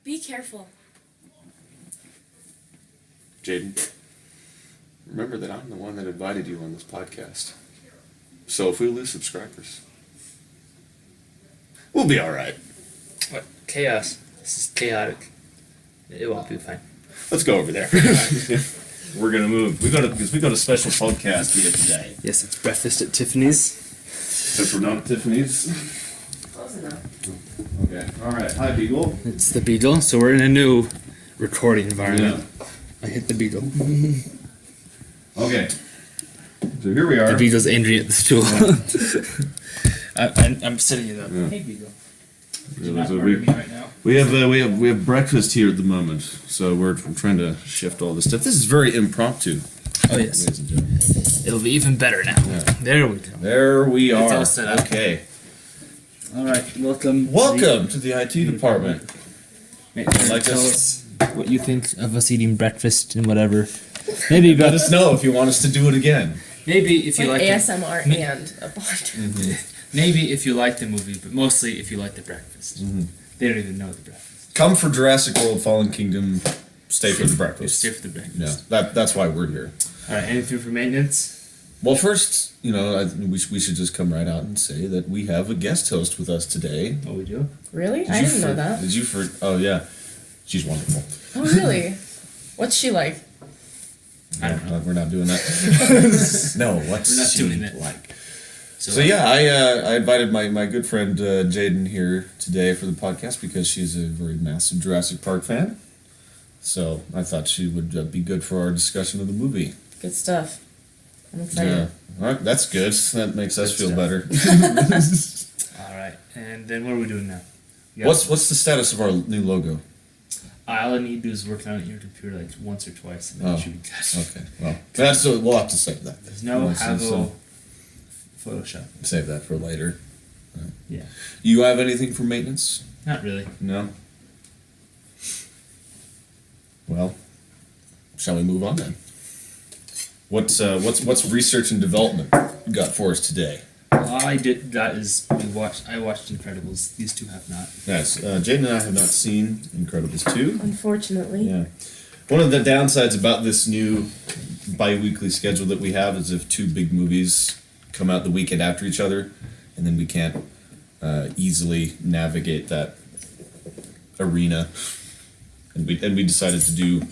Be careful. Jaiden, remember that I'm the one that invited you on this podcast. So if we lose subscribers, we'll be all right. What? Chaos. This is chaotic. It won't be fine. Let's go over there. We're gonna move. We got a special podcast here today. Yes, it's breakfast at Tiffany's. Except we're not at Tiffany's. Close enough. Okay. All right. Hi, Beagle. It's the Beagle, so we're in a new recording environment. I hit the Beagle. Okay. So here we are. The Beagle's angry at the stool. I'm sitting in the. Yeah. Hey, Beagle. So we have breakfast here at the moment, so we're trying to shift all this stuff. This is very impromptu. Oh yes. Ladies and gentlemen. It'll be even better now. Yeah. There we go. There we It's are. all set up. Okay. All right. Welcome. Welcome to the IT department. Like Tell us what you think of us eating breakfast and whatever. Maybe Let us know if you want us to do it again. Maybe if you Like like ASMR and a part. maybe if you like the movie, but mostly if you like the breakfast. They don't even know the breakfast. Come for Jurassic World: Fallen Kingdom. Stay for the breakfast. Stay for the breakfast. Yeah, that's why we're here. All right. Anything for maintenance? Well, first, we should just come right out and say that we have a guest host with us today. Oh, we do. Really? Did I you didn't know that. Did you for? Oh yeah, she's wonderful. Oh, really? What's she like? I don't know. We're not doing that. No, what's We're not she doing it. like? So yeah, I invited my good friend Jaiden here today for the podcast because she's a very massive Jurassic Park fan. So I thought she would be good for our discussion of the movie. Good stuff. I'm excited. Yeah, all right, that's good. That makes us Good feel better. All right. And then what are we doing now? What's the status of our new logo? All I need to do is work on it in your computer like once or twice, and then Oh, it should be good. Okay, well, we'll have to save that. There's no Havo Photoshop. Save that for later. Yeah. You have anything for maintenance? Not really. No. Well, shall we move on then? What's research and development you got for us today? All I did that is I watched Incredibles. These two have not. Yes, Jaiden and I have not seen Incredibles 2. Unfortunately. Yeah. One of the downsides about this new bi-weekly schedule that we have is if two big movies come out the weekend after each other, and then we can't easily navigate that arena. And we decided to do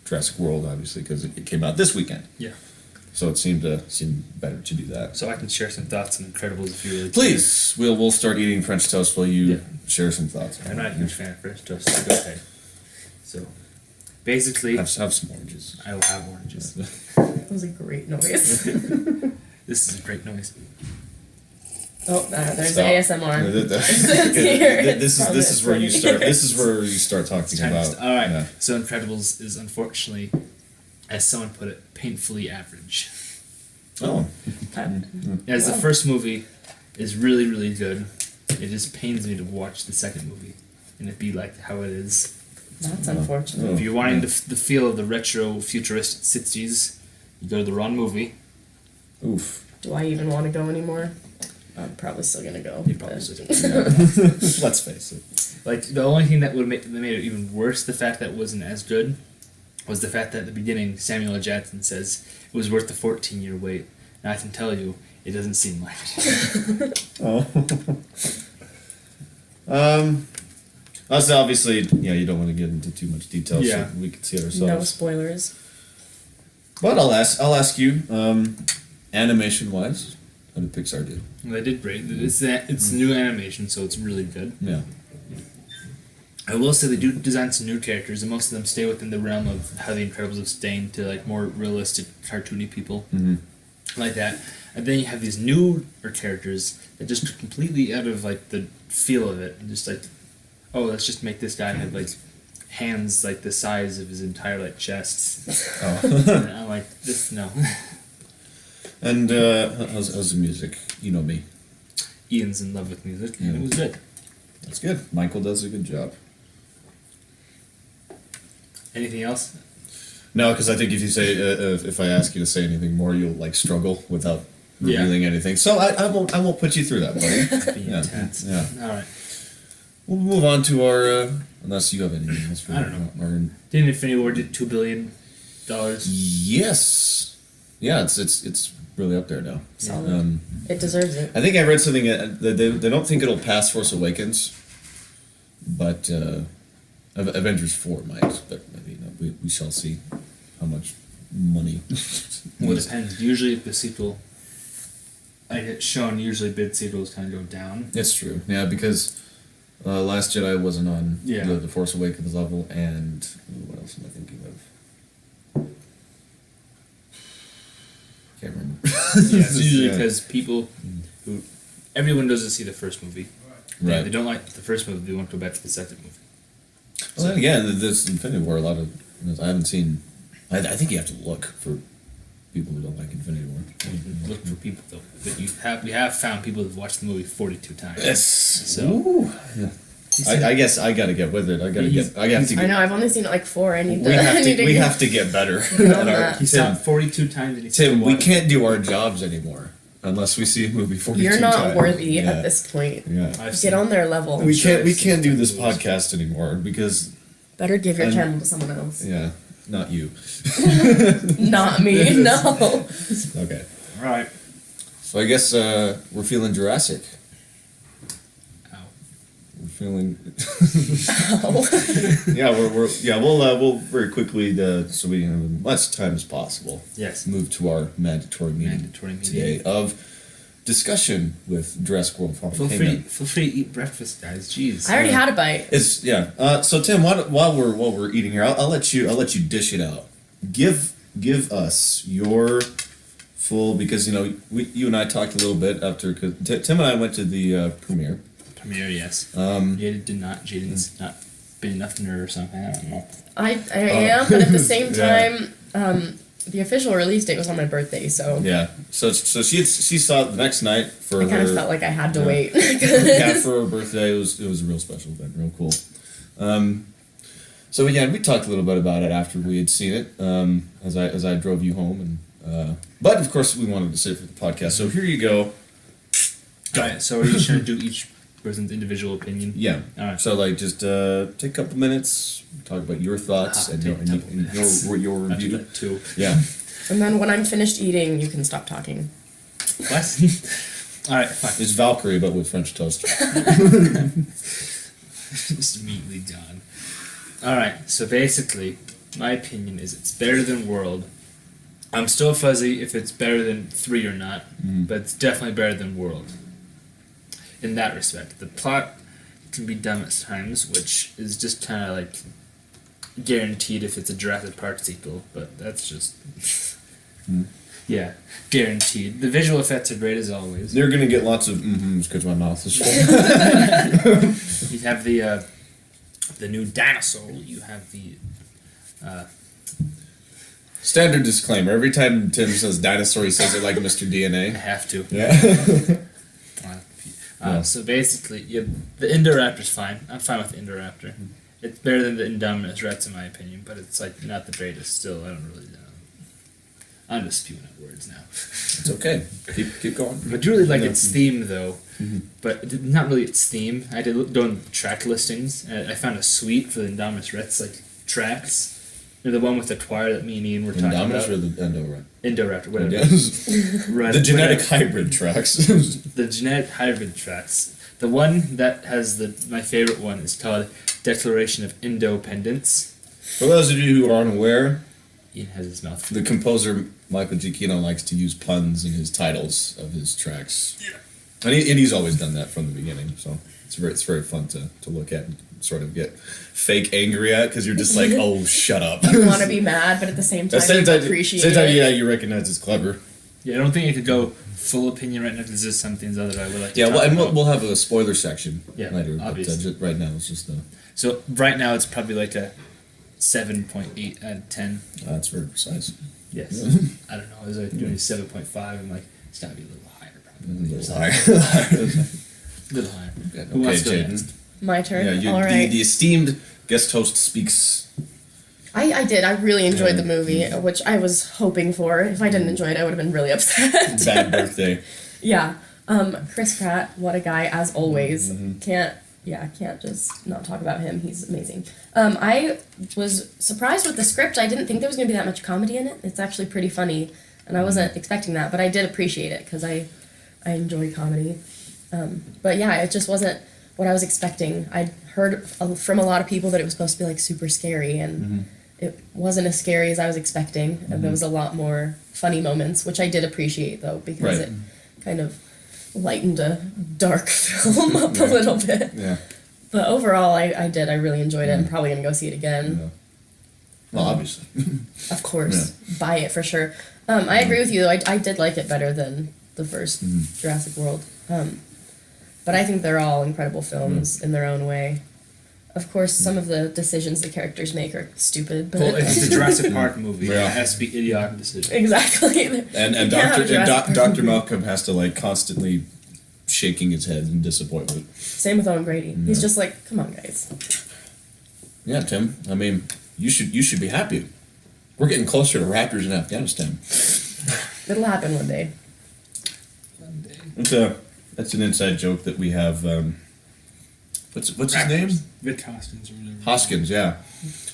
Jurassic World, obviously, because it came out this weekend. Yeah. So it seemed better to do that. So I can share some thoughts on Incredibles if you really Please, we'll start eating French toast while you share some thoughts. I'm not a huge fan of French toast, so go ahead. So, basically, Have some oranges. I will have oranges. That was a great noise. This is a great noise. Oh, there's Stop. ASMR. This is where you start. This is where you start talking about. All right. Yeah. So Incredibles is unfortunately, as someone put it, painfully average. Oh. As the first movie is really, really good, it just pains me to watch the second movie and it be like how it is. That's unfortunate. If you're wanting the feel of the retro futuristic 60s, you go to the wrong movie. Oof. Do I even want to go anymore? I'm probably still gonna go. You probably should. Let's face it. Like the only thing that made it even worse, the fact that it wasn't as good, was the fact that at the beginning Samuel L. Jackson says it was worth the 14-year wait. And I can tell you, it doesn't seem like it. Oh. That's obviously, you don't want to get into too much detail, Yeah. so we can see it No ourselves. spoilers. But I'll ask you, animation wise, how did Pixar do? Well, they did great. It's new animation, so it's really good. Yeah. I will say they do design some new characters, and most of them stay within the realm of how the Incredibles have stayed to like more realistic, cartoony people, like that. And then you have these newer characters that just are completely out of like the feel of it, and just like, oh, let's just make this guy have like hands like the size of his entire like chest. Oh. And I'm like, this no. And how's the music? You know me. Ian's in love with music, and it was good. That's good. Michael does a good job. Anything else? No, because I think if you say if I ask you to say anything more, you'll like struggle without revealing anything. So I won't put you through that, buddy. Be Yeah, intense. yeah. All right. we'll move on to our. Unless you have anything else for I don't know. Our, Didn't Infinity War did $2 billion? yes. Yeah, it's really up there now. Solid. It deserves it. I think I read something that they don't think it'll pass Force Awakens, but Avengers 4 might. But maybe not. We shall see how much money. Well, it depends. Usually, if the sequel I get shown, usually bid sequels kind of go down. It's true. Yeah, because Last Jedi wasn't on the Force Awakens level, and what else am I thinking of? Can't remember. Yeah, it's usually because people who everyone doesn't see the first movie. Right. They don't like the first movie. They want to go back to the second movie. Well, then again, this Infinity War, a lot of I haven't seen. I think you have to look for people who don't like Infinity War. Look for people though. But we have found people who've watched the movie 42 times. Yes. So. Ooh. Yeah. I guess I gotta get with it. I have to. I know. I've only seen it like 4. I need to. We have to get better. He saw it 42 times. And Tim, we can't do our jobs anymore unless we see a movie 42 You're not times. worthy at this point. Yeah. Get on their level. We can't do this podcast anymore because. Better give your channel to someone else. Yeah, not you. Not me. No. Okay. All right. So I guess we're feeling Jurassic. Ow. We're feeling. Ow. Yeah, we'll very quickly so we have as much time as possible. Yes. Move to our mandatory meeting today of discussion with Jurassic World: Fallen Kingdom. Feel free to eat breakfast, guys. Jeez. I already had a bite. It's so Tim, while we're eating here, I'll let you dish it out. Give us your full, because you and I talked a little bit after, because Tim and I went to the premiere. Premiere, yes. Jaiden's not big enough nerd or something. I don't know. I am, but at the same time, the official release date was on my birthday, so Yeah. So she saw it the next night for I her. kind of felt like I had to wait. Yeah, for her birthday. It was a real special event, real cool. So yeah, we talked a little bit about it after we had seen it, as I drove you home, and but of course we wanted to save it for the podcast. So here you go. Alright, so are you trying to do each person's individual opinion? Yeah. Alright. So just take a couple minutes, talk about your thoughts and your I'll do review. that too. Yeah. And then when I'm finished eating, you can stop talking. What? Alright, fine. It's Valkyrie, but with French toast. Just immediately done. Alright, so basically, my opinion is it's better than World. I'm still fuzzy if it's better than 3 or not, but it's definitely better than World. In that respect. The plot can be dumb at times, which is just kind of like guaranteed if it's a Jurassic Park sequel, but that's just... Yeah, guaranteed. The visual effects are great as always. They're gonna get lots of because my mouth is full. You have the new dinosaur. You have the Standard disclaimer: every time Tim says dinosaur, he says it like Mr. I DNA. have to. Yeah. Yeah. So basically, the Indoraptor's fine. I'm fine with the Indoraptor. It's better than the Indominus Rex in my opinion, but it's like not the greatest. Still, I don't really know. I'm just spewing out words now. It's okay. Keep going. I do really like its theme though, but not really its theme. I did look doing track listings. And I found a suite for the Indominus Rex like tracks. The one with the choir that me and Ian were talking Indominus about. or the Endoraptor? Indoraptor, whatever. Yes. Right, The genetic whatever. hybrid tracks. The genetic hybrid tracks. The one that has my favorite one is called Declaration of Independence. For those of you who are unaware, Ian has his mouth full. the composer Michael Giacchino likes to use puns in his titles of his tracks. Yeah. And he's always done that from the beginning, so it's very fun to look at and sort of get fake angry at, because you're just like, oh, shut up. You want to be mad, but at the same time, you appreciate it. Yeah, you recognize it's clever. Yeah, I don't think I could go full opinion right now because there's some things that I would like to Yeah, talk well, and about. we'll have a spoiler section later, obviously. but right now it's just So right now it's probably like a 7.8 out of 10. that's very precise. Yes. I don't know. I was like doing 7.5. I'm like, it's got to be a little higher probably. A little higher. A little higher. Who wants to go Jaiden. next? My turn. Yeah, All right. the esteemed guest host speaks. I did. I really enjoyed the movie, which I was hoping for. If I didn't enjoy it, I would have been really upset. Bad birthday. Yeah. Chris Pratt, what a guy, as always. Can't yeah, I can't just not talk about him. He's amazing. I was surprised with the script. I didn't think there was going to be that much comedy in it. It's actually pretty funny, and I wasn't expecting that, but I did appreciate it because I enjoy comedy. But yeah, it just wasn't what I was expecting. I'd heard from a lot of people that it was supposed to be like super scary, and it wasn't as scary as I was expecting. And there was a lot more funny moments, which I did appreciate though, because it kind of lightened a dark film up a little bit. Yeah. But overall, I did. I really enjoyed it. I'm probably going to go see it again. Yeah. Well, obviously. Of course. Buy it for sure. I agree with you, though. I did like it better than the first Jurassic World. But I think they're all incredible films in their own way. Of course, some of the decisions the characters make are stupid, but... Well, it's a Jurassic Park movie. It has to be idiotic decisions. Exactly. And Dr. Malcolm has to like constantly shaking his head in disappointment. Same with Owen Grady. He's just like, come on, guys. Yeah, Tim. I mean, you should be happy. We're getting closer to raptors in Afghanistan. It'll happen one day. That's an inside joke that we have. What's his name? Rick Hoskins or whatever. Hoskins, yeah,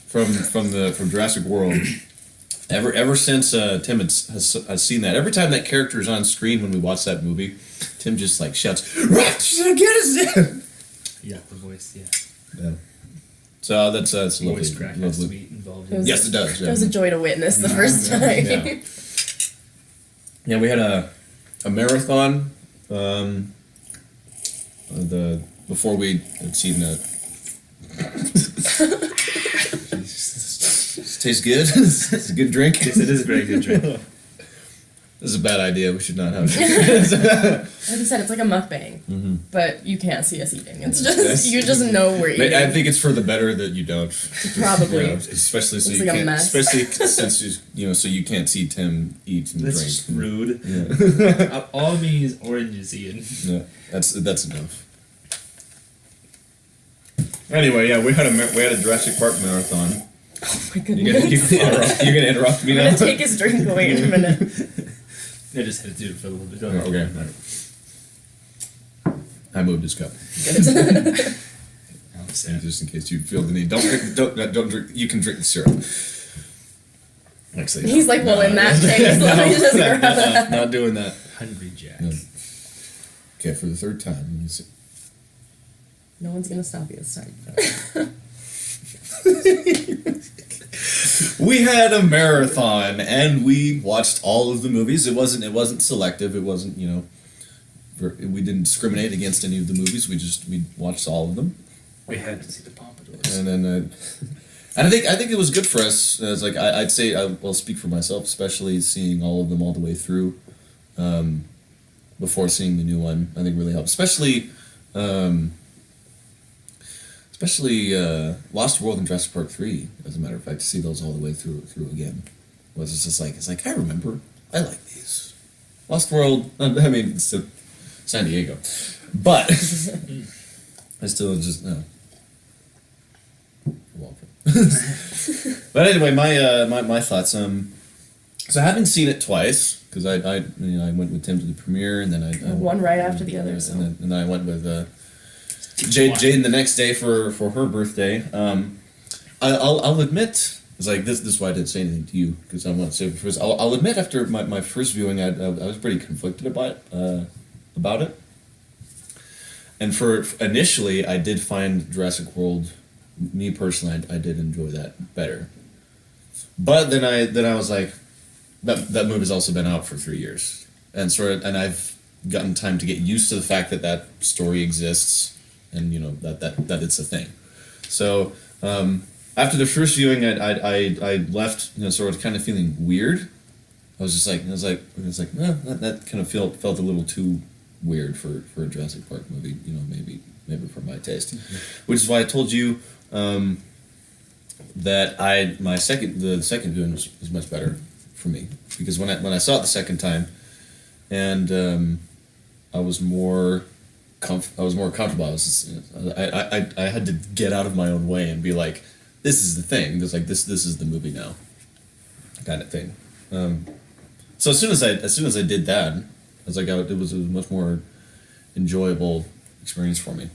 from Jurassic World. Ever since Tim has seen that, every time that character is on screen when we watch that movie, Tim just like shouts, "Raptors are get us!" Yeah, the voice. Yeah. So that's lovely. Voice crack has to be involved. Yes, it does. It was a joy to witness the first time. Yeah, we had a marathon. Before we had seen the. Tastes good. It's a good drink. Yes, it is a very good drink. This is a bad idea. We should not have. Like you said, it's like a mukbang, but you can't see us eating. It's just you just know we're eating. I think it's for the better that you don't. Probably. Especially so It's you like a can't. mess. Especially since so you can't see Tim eat and That's drink. rude. Yeah. All me is oranges, Ian. Yeah, that's enough. Anyway, yeah, we had a Jurassic Park marathon. Oh my goodness. You're gonna interrupt me I'm now. gonna take his drink away in a minute. I just had to do it for a little bit. Okay. I moved his cup. I'm sad. Just in case you feel the need. Don't drink. You can drink the syrup. Actually, He's like, well, in that case, let me just grab that. not doing that. Hungry Jack. No. Okay, for the third time. Let me see. No one's gonna stop you this time. We had a marathon and we watched all of the movies. It wasn't selective. It wasn't we didn't discriminate against any of the movies. We watched all of them. We had to see the Pompadours. And then and I think it was good for us. It's like I'd say I'll speak for myself, especially seeing all of them all the way through, before seeing the new one. I think really helped, especially Lost World and Jurassic Park 3, as a matter of fact, to see those all the way through again was just like I remember, I like these. Lost World, I mean, it's San Diego, but I still just no. You're welcome. But anyway, my thoughts. So having seen it twice, because I went with Tim to the premiere, and then I One right after the other. So. and then I went with Jaiden the next day for her birthday. I'll admit, it's like this is why I didn't say anything to you, because I want to say it first. I'll admit, after my first viewing, I was pretty conflicted about it. And for initially, I did find Jurassic World, me personally, I did enjoy that better. But then I was like, that movie's also been out for 3 years, and I've gotten time to get used to the fact that story exists, and that it's a thing. So after the first viewing, I left sort of kind of feeling weird. I was like, that kind of felt a little too weird for a Jurassic Park movie. Maybe for my taste, which is why I told you that the second viewing was much better for me, because when I saw it the second time, and I was more comfortable. I had to get out of my own way and be like, this is the thing. This is the movie now, kind of thing. So as soon as I did that, I was like, it was a much more enjoyable experience for me.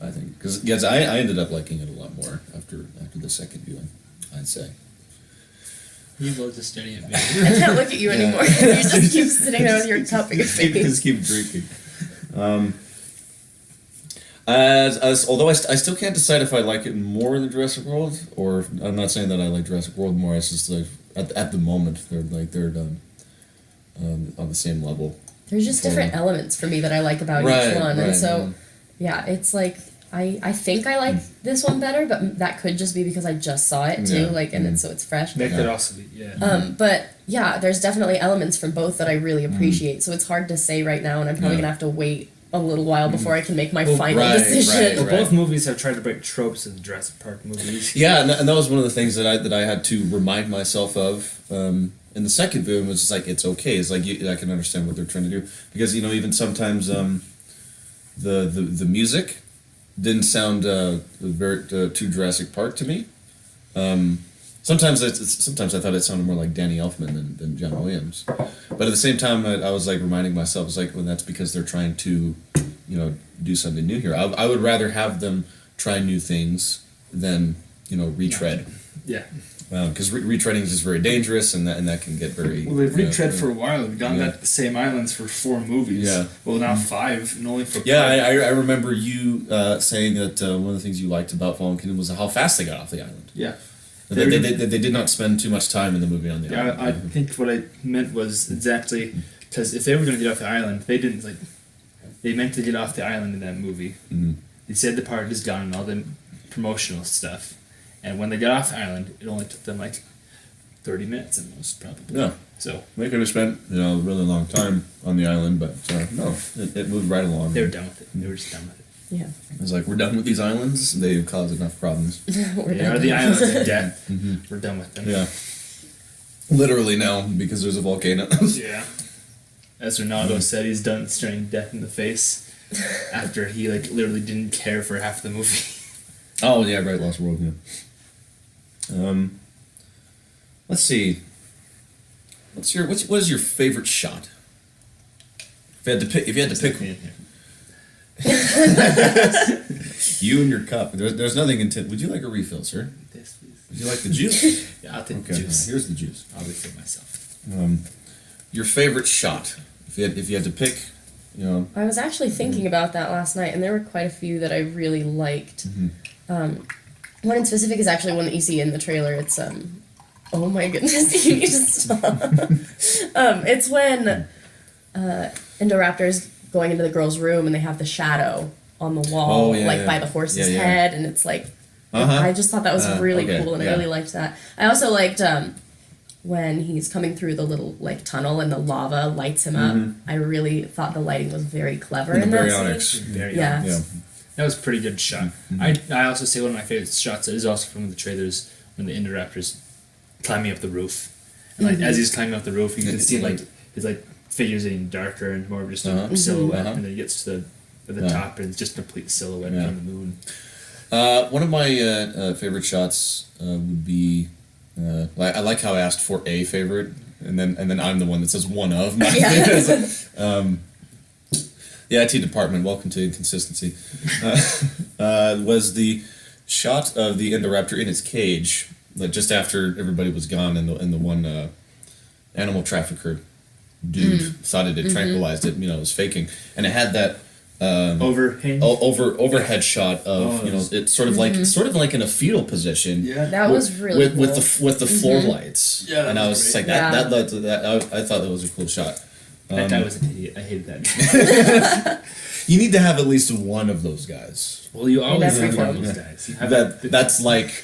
I think because I ended up liking it a lot more after the second viewing, I'd say. You both just staring at me. I can't look at you anymore. You just keep sitting there with your cup in your face. Just keep drinking. Although I still can't decide if I like it more than Jurassic World, or I'm not saying that I like Jurassic World more. It's just like at the moment they're on the same level. There's just different elements for me that I like about each one, and so yeah, it's like I think I like this one better, but that could just be because I just saw it too, and so it's fresh. That could also be, But yeah, there's definitely elements from both that I really appreciate. So it's hard to say right now, and I'm probably gonna have to wait a little while before I can make my final decision. Well, both movies have tried to break tropes of the Jurassic Park movies. Yeah, and that was one of the things that I had to remind myself of. In the second viewing was just like it's okay. It's like I can understand what they're trying to do because even sometimes the music didn't sound very too Jurassic Park to me. Sometimes I thought it sounded more like Danny Elfman than John Williams, but at the same time I was like reminding myself, it's like, well, that's because they're trying to, do something new here. I would rather have them try new things than retread. Yeah. Because retreading is just very dangerous, and that can get very. Well, they've retread for a while. They've done that at the same islands for 4 movies. Yeah. Well, now 5, and only for. Yeah, I remember you saying that one of the things you liked about Fallen Kingdom was how fast they got off the island. Yeah. They did not spend too much time in the movie on the island. I think what I meant was exactly because if they were going to get off the island, they didn't They meant to get off the island in that movie. Mm-hmm. They said the part is gone and all the promotional stuff, and when they got off the island, it only took them 30 minutes at most, probably. Yeah. So they could have spent a really long time on the island, but no, it moved right along. they were done with it. They were just done with it. Yeah. It was like, we're done with these islands. They've caused enough problems. They are the islands of death. Mm-hmm. We're done with them. Yeah. Literally now, because there's a volcano. Yeah. As Ronaldo said, he's done staring death in the face after he literally didn't care for half the movie. Oh yeah, right, Lost World. Yeah. Let's see. What is your favorite shot? If you had to pick, you and your cup. There's nothing intent. Would you like a refill, sir? Yes, please. Would you like the juice? Yeah, I'll take Okay. the juice. Here's the juice. I'll refill myself. Your favorite shot. If you had to pick, I was actually thinking about that last night, and there were quite a few that I really liked. One in specific is actually one that you see in the trailer. It's oh my goodness, you need to stop. It's when Indoraptor's going into the girl's room and they have the shadow on the wall, by the horse's head, and it's I just thought that was really cool, and I really liked that. I also liked when he's coming through the little tunnel and the lava lights him up. I really thought the lighting was very clever in that scene. Very Yeah. That was a pretty good shot. I also say one of my favorite shots is also from the trailers when the Indoraptor's climbing up the roof. And as he's climbing up the roof, you can see his figures getting darker and more of just a silhouette, and then he gets to the top and it's just a complete silhouette on the moon. One of my favorite shots would be I like how I asked for a favorite, and then I'm the one that says one of my favorites. The IT department, welcome to inconsistency. Was the shot of the Indoraptor in its cage, just after everybody was gone, and the one animal trafficker dude thought it had tranquilized it, it was faking, and it had that overhead shot of it's sort of like in a fetal position. Yeah, that was really cool. with the floor lights. Yeah, and I was just like that led to that. I thought that was a cool shot. That guy was an idiot. I hated that. You need to have at least one of those guys. Well, you always have one of those guys. That's like,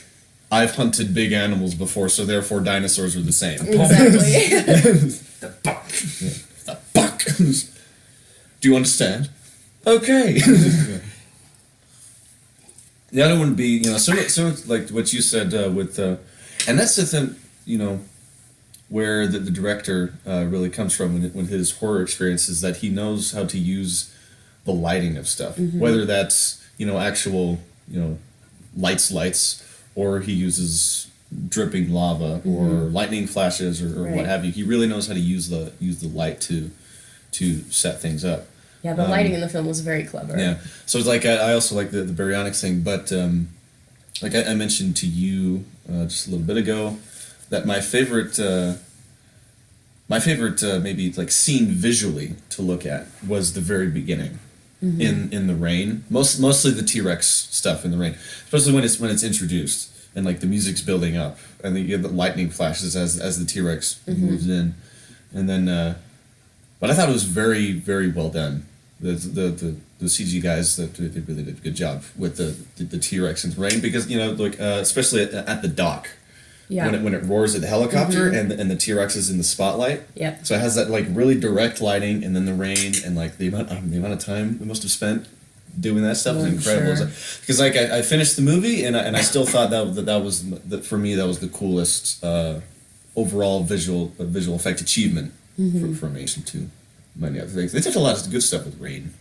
I've hunted big animals before, so therefore dinosaurs are the same. Exactly. The buck. The buck. Do you understand? Okay. The other one would be, so like what you said with, and that's the thing, where the director really comes from when his horror experience is that he knows how to use the lighting of stuff, whether that's actual lights, or he uses dripping lava or lightning flashes or what have you. He really knows how to use the light to set things up. Yeah, the lighting in the film was very clever. Yeah, so it's like I also like the baryonics thing, but like I mentioned to you just a little bit ago, that my favorite maybe like scene visually to look at was the very beginning, in the rain. Mostly the T-Rex stuff in the rain, especially when it's introduced and like the music's building up and you get the lightning flashes as the T-Rex moves in, and then but I thought it was very, very well done. The CG guys that they really did a good job with the T-Rex in the rain, because like especially at the dock. Yeah. When it roars at the helicopter and the T-Rex is in the spotlight. Yeah. So it has that like really direct lighting, and then the rain, and like the amount of time we must have spent doing that stuff was incredible. Sure. Because like I finished the movie and I still thought that was for me that was the coolest overall visual effect achievement for me, to many other things. They did a lot of good stuff with rain.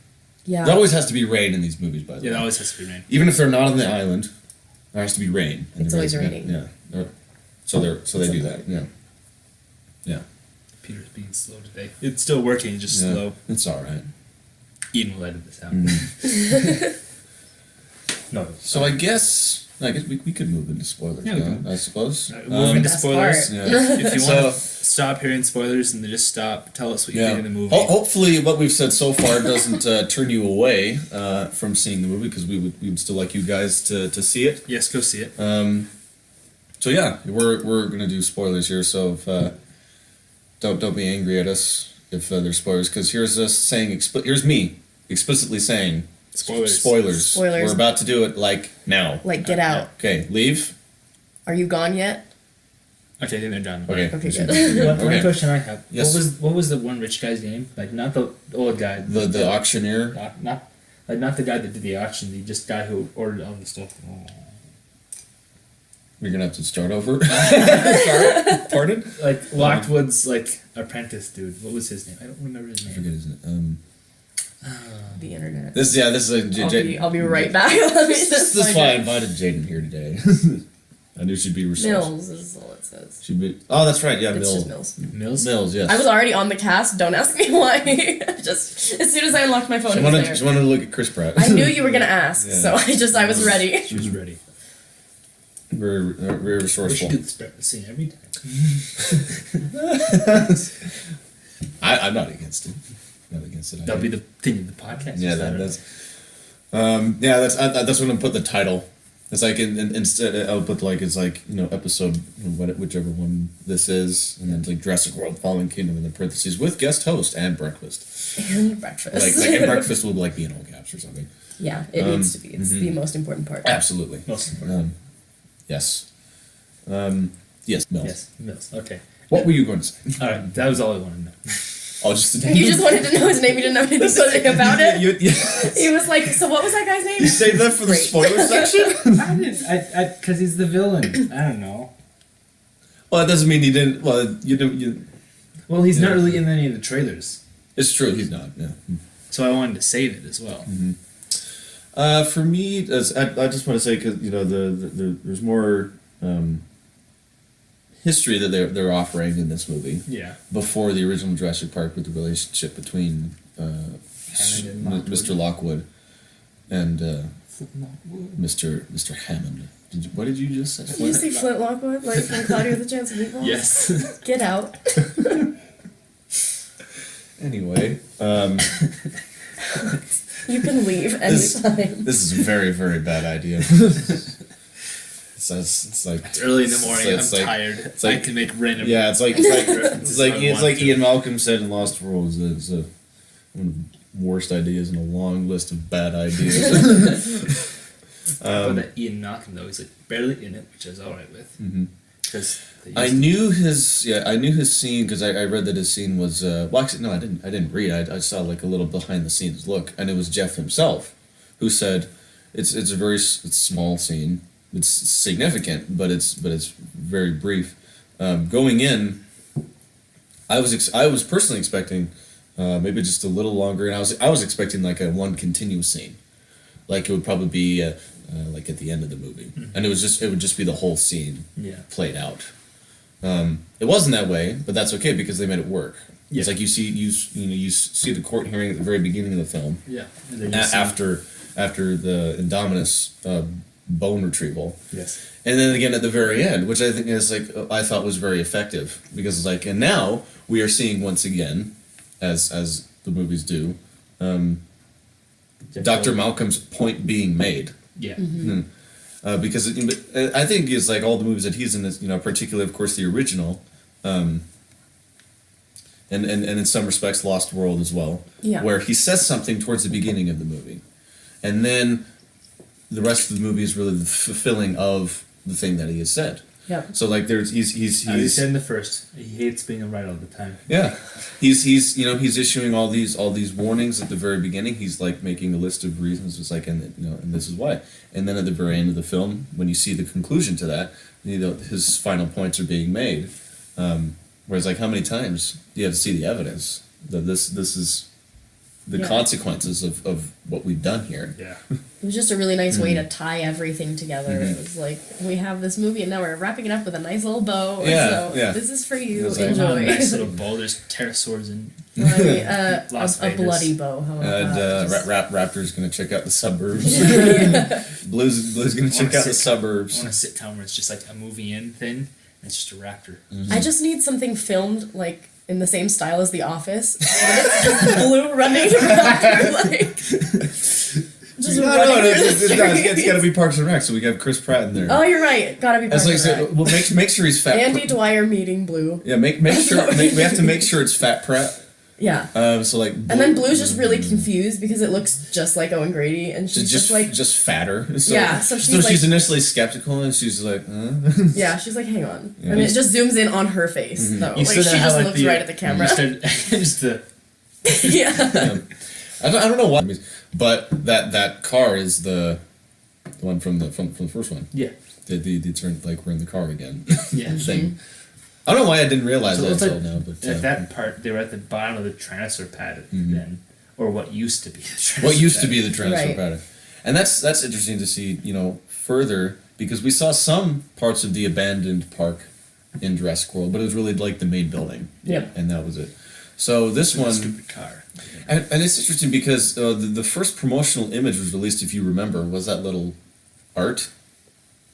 Yeah. There always has to be rain in these movies, by the way. Yeah, it always has to be rain. Even if they're not on the island, there has to be rain. It's always raining. Yeah. So they do that. Yeah. Yeah. Peter's being slow today. It's still working, just Yeah. slow. It's all right. Eden will edit this out. No. So I guess we could move into spoilers Yeah, we now, can. I suppose. Moving to Best spoilers. part. Yeah. If you So- want to stop hearing spoilers and then just stop, tell us what you Yeah. think of the movie. Hopefully, what we've said so far doesn't turn you away from seeing the movie, because we would still like you guys to see it. Yes, go see it. So yeah, we're gonna do spoilers here. So if, don't be angry at us if there's spoilers, because here's us saying here's me explicitly saying Spoilers. Spoilers. We're about to do it like now. Like, get out. Okay, leave. Are you gone yet? Okay, I think they're done. Okay. Okay, good. One Okay. question I have. Yes. What was the one rich guy's name? Like, not the old guy. The auctioneer. Not the guy that did the auction. The just guy who ordered all the stuff. You're gonna have to start over. Sorry, pardon. Like Lockwood's like apprentice dude. What was his name? I don't remember his I name. forget his name. The internet. This is a I'll be right back. Let me This just is find why I it. invited Jaiden here today. I knew she'd be resourceful. Mills is all it says. She'd be. Oh, that's right. Yeah, It's Mills. just Mills. Mills. Mills. Yes. I was already on the cast. Don't ask me why. Just as soon as I unlocked my phone, She it was wanted, there. she wanted to look at Chris Pratt. I knew you were gonna ask, Yeah. so I was ready. She was ready. very We resourceful. should do this breakfast scene every time. I'm not against it. Not against it. That'll be the thing of the podcast. Yeah, that's when I put the title. It's like instead I'll put like it's like episode whichever one this is, and then it's like Jurassic World: Fallen Kingdom in the parentheses with guest host and breakfast. And breakfast. Like and breakfast will like be in all caps or something. Yeah, it needs to be. It's the most important part. Absolutely. Most important. Yes. Yes. Mills. Yes, Mills. Okay. What were you going to say? All right, that was all I wanted to know. Oh, just You just wanted to know his name. You didn't know anything about it. You He was like, "So what was that guy's name?" saved that for the Great. spoiler section. I didn't. Because he's the villain. I don't know. Well, that doesn't mean you didn't. Well, you do. You. Well, he's not Yeah. really in any of the trailers, It's true. He's not. Yeah. so I wanted to save it as well. For me, I just want to say because there's more history that they're offering in this movie Yeah. before the original Jurassic Park with the relationship between and Lockwood. Mr. Lockwood and Mr. Hammond. What did you just say? Did you say Flint Lockwood, like from Cloudy with a Chance of Meatballs? Yes. Get out. Anyway, You can leave anytime. this is a very, very bad idea. It's like It's early in the morning. It's I'm like- tired. it's like- I can make random. yeah, it's like references if I it's want like to. Ian Malcolm said in Lost World. It's one of the worst ideas in a long list of bad ideas. But that Ian Malcolm though, he's like barely in it, which I was alright with. Because I knew his scene because I read that his scene was well actually no I didn't read I saw like a little behind the scenes look, and it was Jeff himself who said it's a very small scene. It's significant, but it's very brief. Going in, I was personally expecting maybe just a little longer, and I was expecting like a one continuous scene, like it would probably be like at the end of the movie, and it would just be the whole scene Yeah. played out. It wasn't that way, but that's okay because they made it work. It's like you see the court hearing at the very beginning of the film. Yeah. And then you see- After the Indominus bone retrieval. Yes. And then again at the very end, which I think is I thought was very effective, because it's like, and now we are seeing once again, as the movies do, Dr. Malcolm's point being made. Yeah. Because I think it's like all the movies that he's in, is, particularly of course the original, and in some respects Lost World as well, where he says something towards the beginning of the movie, and then the rest of the movie is really the fulfilling of the thing that he has said. Yeah. So like there's he's As he said in the first, he hates being right all the time. yeah, he's issuing all these warnings at the very beginning. He's like making a list of reasons. It's like, and this is why. And then at the very end of the film, when you see the conclusion to that, his final points are being made. Whereas like, how many times do you have to see the evidence that this is the consequences of what we've done here? Yeah. It was just a really nice way to tie everything together. It was like, we have this movie and now we're wrapping it up with a nice little bow. Yeah, So yeah. this is for you. It's like, Enjoy. A nice little bowl. There's pterosaurs and Well, I mean, Las a Vegas. bloody bow. How about And that? Raptor's gonna check out the suburbs. Blue's gonna check out the I suburbs. want a sitcom where it's just like a movie in thing, and it's just a raptor. I just need something filmed like in the same style as The Office. But it's just Blue running around, like just No, running through the it's streets. gotta be Parks and Rec, so we got Chris Pratt in there. Oh, you're right. Gotta be As Parks like, and Rec. well, make sure he's fat. Andy Dwyer meeting Blue. Yeah, make sure we have to make sure it's Fat Pratt. Yeah. So like, And then Blue's just really confused because it looks just like Owen Grady, and she's just like, just fatter. So, Yeah, so she's like- initially skeptical, and she's like, yeah, she's like, hang on. Yeah. And it just zooms in on her face, though. You Like, said she that how, just like, looks the- right at the camera. Just the Yeah. I don't know why, but that car is the one from the first one. yeah. The turn, like, we're in the car again. Yeah. Thing. I don't know why I didn't realize So that it's until like now, but at that part, they were at the bottom of the Tyrannosaur paddock then, or what used to be the Tyrannosaur what used to paddock. be the Tyrannosaur Right. paddock. And that's interesting to see, further, because we saw some parts of the abandoned park in Jurassic World, but it was really like the main building. Yep. And that was it. So this It's a one, stupid car. and it's interesting because the first promotional image was released, if you remember, was that little art,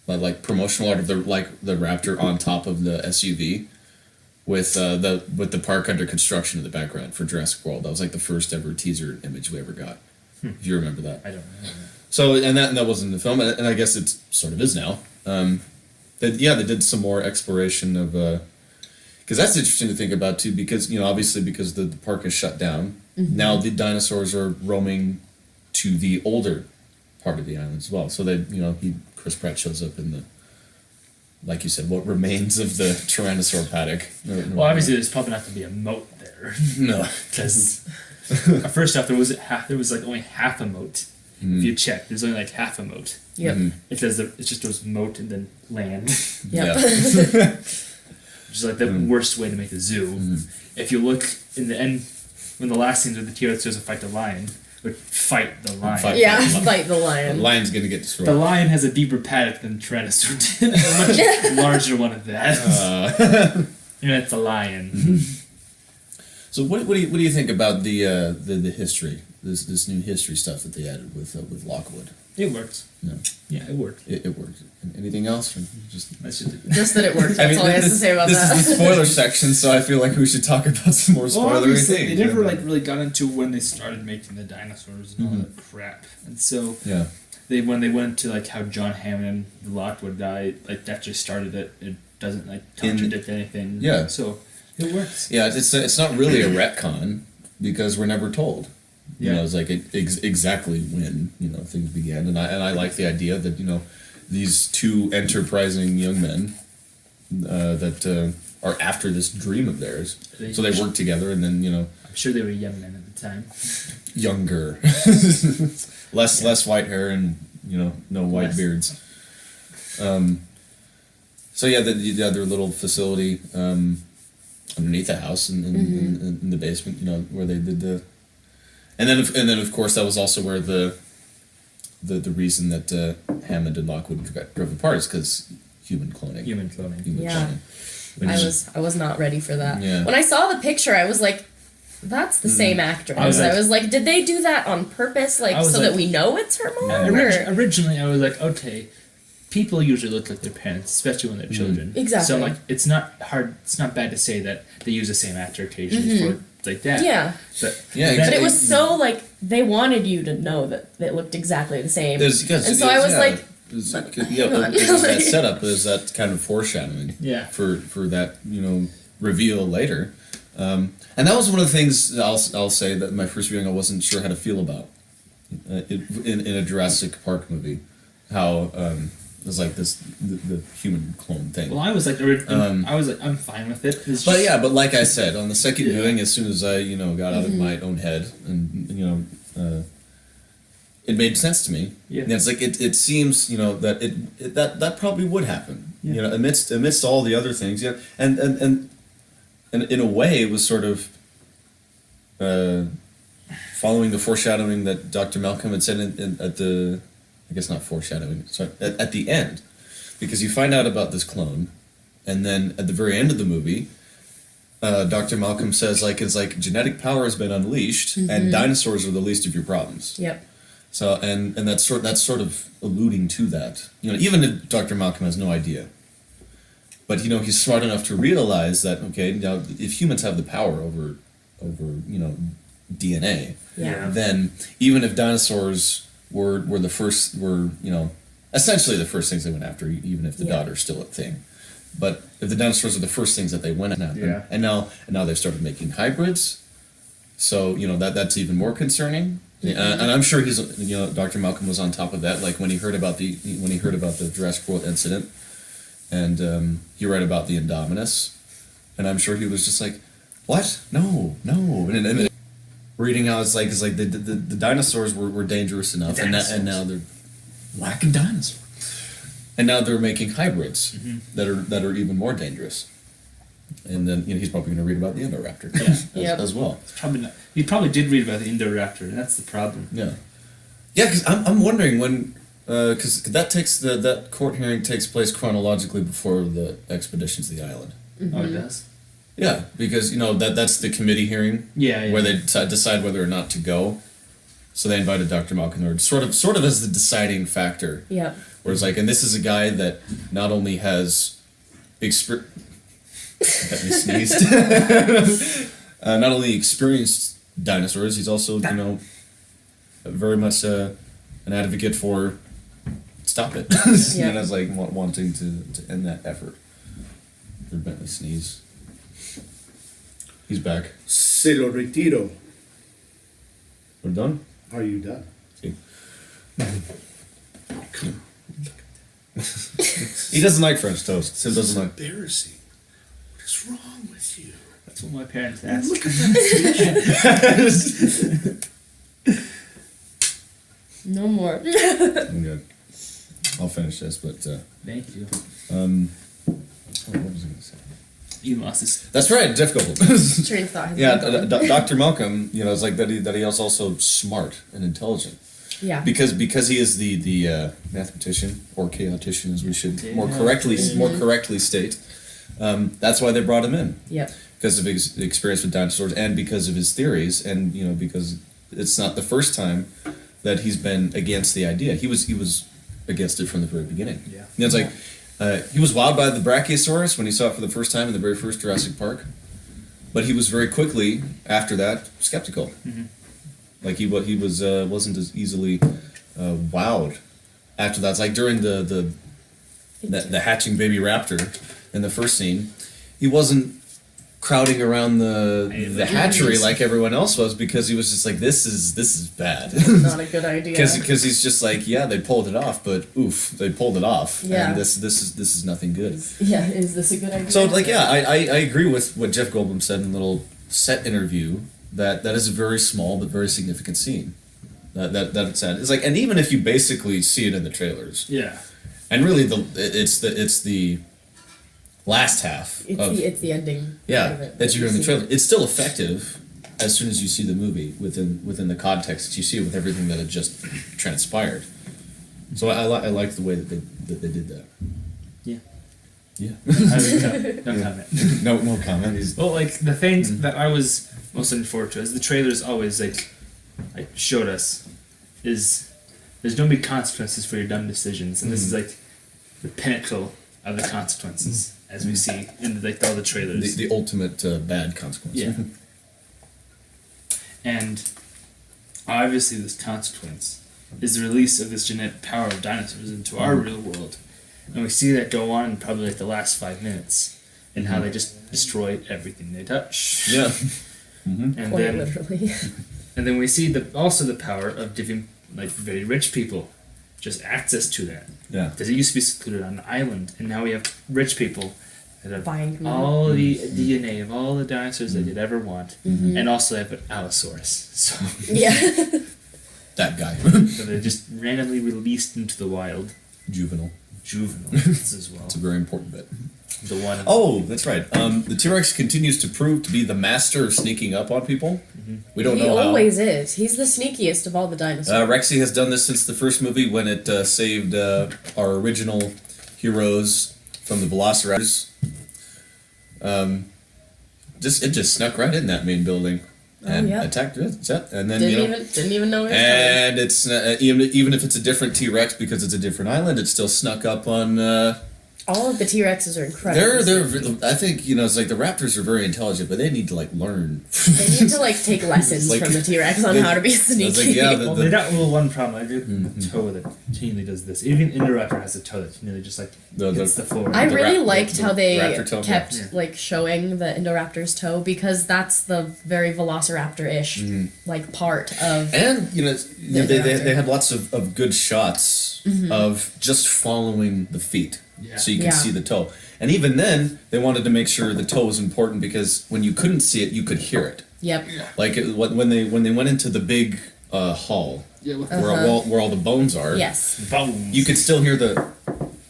like promotional art of the Raptor on top of the SUV, with the park under construction in the background for Jurassic World. That was like the first ever teaser image we ever got. If you remember that. I don't know. So and that wasn't in the film, and I guess it sort of is now. They did some more exploration of, because that's interesting to think about too. Because obviously because the park is shut down, now the dinosaurs are roaming to the older part of the island as well. So that Chris Pratt shows up in the, like you said, what remains of the Tyrannosaur paddock. Well, obviously, there's probably not going to be a moat there no. because first off, there was like only half a moat. If you check, there's only like half a moat. Yep. It says it's just those moat and then land, Yep. which is like the worst way to make a zoo. If you look in the end, when the last scenes where the T-Rex goes to fight the lion, would fight the lion. Fight. Yeah, fight the The lion. lion's gonna get destroyed. The lion has a deeper paddock than Tyrannosaur did. A much larger one at that. It's a lion. So what do you think about the history, this new history stuff that they added with Lockwood? It worked. No. Yeah, it worked. It worked. Anything else? Or just That's just Just that it worked. That's all I have to say about this that. is the spoiler section, so I feel like we should talk about some more spoilery obviously, things. they never really got into when they started making the dinosaurs and all that crap. And so Yeah. when they went to like how John Hammond and Lockwood died, like that just started it. It doesn't like contradict anything. Yeah. So it works. Yeah, it's not really a retcon because we're never told. Yeah. It's like exactly when things began, and I like the idea that these two enterprising young men that are after this dream of theirs, so they work together, and then I'm sure they were young men at the time. younger, less white hair and no white Less. beards. So yeah, the other little facility underneath the house in the basement, where they did the, and then of course that was also where the reason that Hammond and Lockwood drove apart is because human cloning. Human cloning. Yeah. Which- I was not ready for that. Yeah. When I saw the picture, I was like, that's the same actress. I was I like- was like, did they do that on purpose, like I was so like- that we know it's her mom? Originally, I was like, okay, people usually look like their parents, especially when they're children. Exactly. So like, it's not hard. It's not bad to say that they use the same actor occasionally for like that. Yeah, But Yeah, but then- it was so like they wanted you to know that it looked exactly the same. There's, because And so I was like, there's that Like- setup, there's that kind of foreshadowing. Yeah. For that reveal later, and that was one of the things that I'll say that my first viewing I wasn't sure how to feel about, in a Jurassic Park movie, how it was like the human clone thing. Well, I was like, I was like, I'm fine with it. It's But just- yeah, but like I said, on the second Yeah. viewing, as soon as I got out of my own head and it made sense to me. Yeah. And it's like it seems that that probably would happen. Yeah. Amidst all the other things. Yeah, and in a way, it was sort of following the foreshadowing that Dr. Malcolm had said at the, I guess not foreshadowing, sorry, at the end, because you find out about this clone, and then at the very end of the movie, Dr. Malcolm says it's like genetic power has been unleashed, and dinosaurs are the least of your problems. yep, So and that's sort of alluding to that. Even if Dr. Malcolm has no idea, but he's smart enough to realize that now if humans have the power over DNA, yeah, then even if dinosaurs were essentially the first things they went after, even if the Yeah. daughter's still a thing. But if the dinosaurs are the first things that they went after, Yeah. and now they've started making hybrids, so that's even more concerning. And I'm sure Dr. Malcolm was on top of that. Like when he heard about the Jurassic World incident, and he read about the Indominus, and I'm sure he was just like, "What? No!" And reading how it's like the dinosaurs were dangerous enough, and now they're whacking dinosaurs, and now they're making hybrids that are even more dangerous. And then he's probably going to read about the Indoraptor Yep. as well. It's probably not. He probably did read about the Indoraptor, and that's the problem. Yeah, because I'm wondering when, because that court hearing takes place chronologically before the expedition to the island. Oh, it does. Yeah, because that's the committee hearing. Yeah. Where they decide whether or not to go. So they invited Dr. Malcolm there, sort of as the deciding factor. yep. Where it's like, and this is a guy that not only has Let me sneezed. Not only experienced dinosaurs, he's also very much an advocate for stop it. Yeah. It's like wanting to end that effort. Did Bentley sneeze? He's back. Se lo retiro. We're done. Are you done? See. He doesn't like French toast. Sim doesn't like. Embarrassing. What is wrong with you? That's what my parents asked. Look at that. No more. I'm good. I'll finish this, but Thank you. what was I going to say? You lost this. That's right, Jeff Goldblum. Train of thought. has Yeah, been gone. Dr. Malcolm, is like that. He is also smart and intelligent Yeah. because he is the mathematician or chaotician, as we should more Yeah. correctly state. That's why they brought him in, Yep. because of his experience with dinosaurs and because of his theories, and because it's not the first time that he's been against the idea. He was against it from the very beginning. Yeah. And it's like he was wowed by the Brachiosaurus when he saw it for the first time in the very first Jurassic Park, but he was very quickly after that skeptical. Mhm. Like he wasn't as easily wowed after that. It's like during the hatching baby raptor in the first scene, he wasn't crowding around the hatchery like everyone else was, because he was just like, this is bad. Not a good idea. Because he's just like, yeah, they pulled it off, but oof, they pulled it off, Yeah. and this is nothing good. Yeah, is this a good idea? So like, yeah, I agree with what Jeff Goldblum said in a little set interview, that is a very small but very significant scene. That it's at. It's like, and even if you basically see it in the trailers, Yeah. and really it's the last half of It's the ending. part of yeah, it that you hear in the see. trailer. It's still effective as soon as you see the movie within the context that you see with everything that had just transpired. So I like the way that they did that. Yeah. Yeah. No comment. No comment. He's Well, like the things that I was most looking forward to, as the trailers always like showed us, is there's no big consequences for your dumb decisions, and this is like the pinnacle of the consequences as we see in like all the trailers. The ultimate bad consequence. Yeah. And obviously, this consequence is the release of this genetic power of dinosaurs into our real world, and we see that go on in probably like the last 5 minutes, and how they just destroy everything they touch. Yeah. And Quite then literally. and then we see also the power of giving like very rich people just access to that. Yeah. Because it used to be secluded on an island, and now we have rich people that have Buying them. all the DNA of all the dinosaurs that you'd ever want, and also have an Allosaurus. So, Yeah. That guy. so they're just randomly released into the wild. Juvenile. Juveniles as well. It's a very important bit. The one. Oh, that's right. The T-Rex continues to prove to be the master of sneaking up on people. We don't He know how. always is. He's the sneakiest of all the dinosaurs. Rexy has done this since the first movie when it saved our original heroes from the Velociraptors. It just snuck right in that main building and yeah. attacked it. And then Didn't even know it was coming. and it's even if it's a different T-Rex because it's a different island, it still snuck up on. All of the T-Rexes are incredible. I think it's like the raptors are very intelligent, but they need to like learn. They need to like take lessons Like- from the T-Rex on how to be sneaky. like, yeah, Well, they got one problem. I do toe that continually does this. Even Indoraptor has a toe that continually just like hits the floor. I The really ra- liked the how they raptor toe, kept yeah. like showing the Indoraptor's toe because that's the very Velociraptor-ish like part of. And they raptor. had lots of good shots of just following the feet, Yeah. so you can Yeah. see the toe. And even then, they wanted to make sure the toe was important because when you couldn't see it, you could hear it. Yep. Like when they went into the big hall Yeah, with where all the bones are. Yes. bones. You could still hear the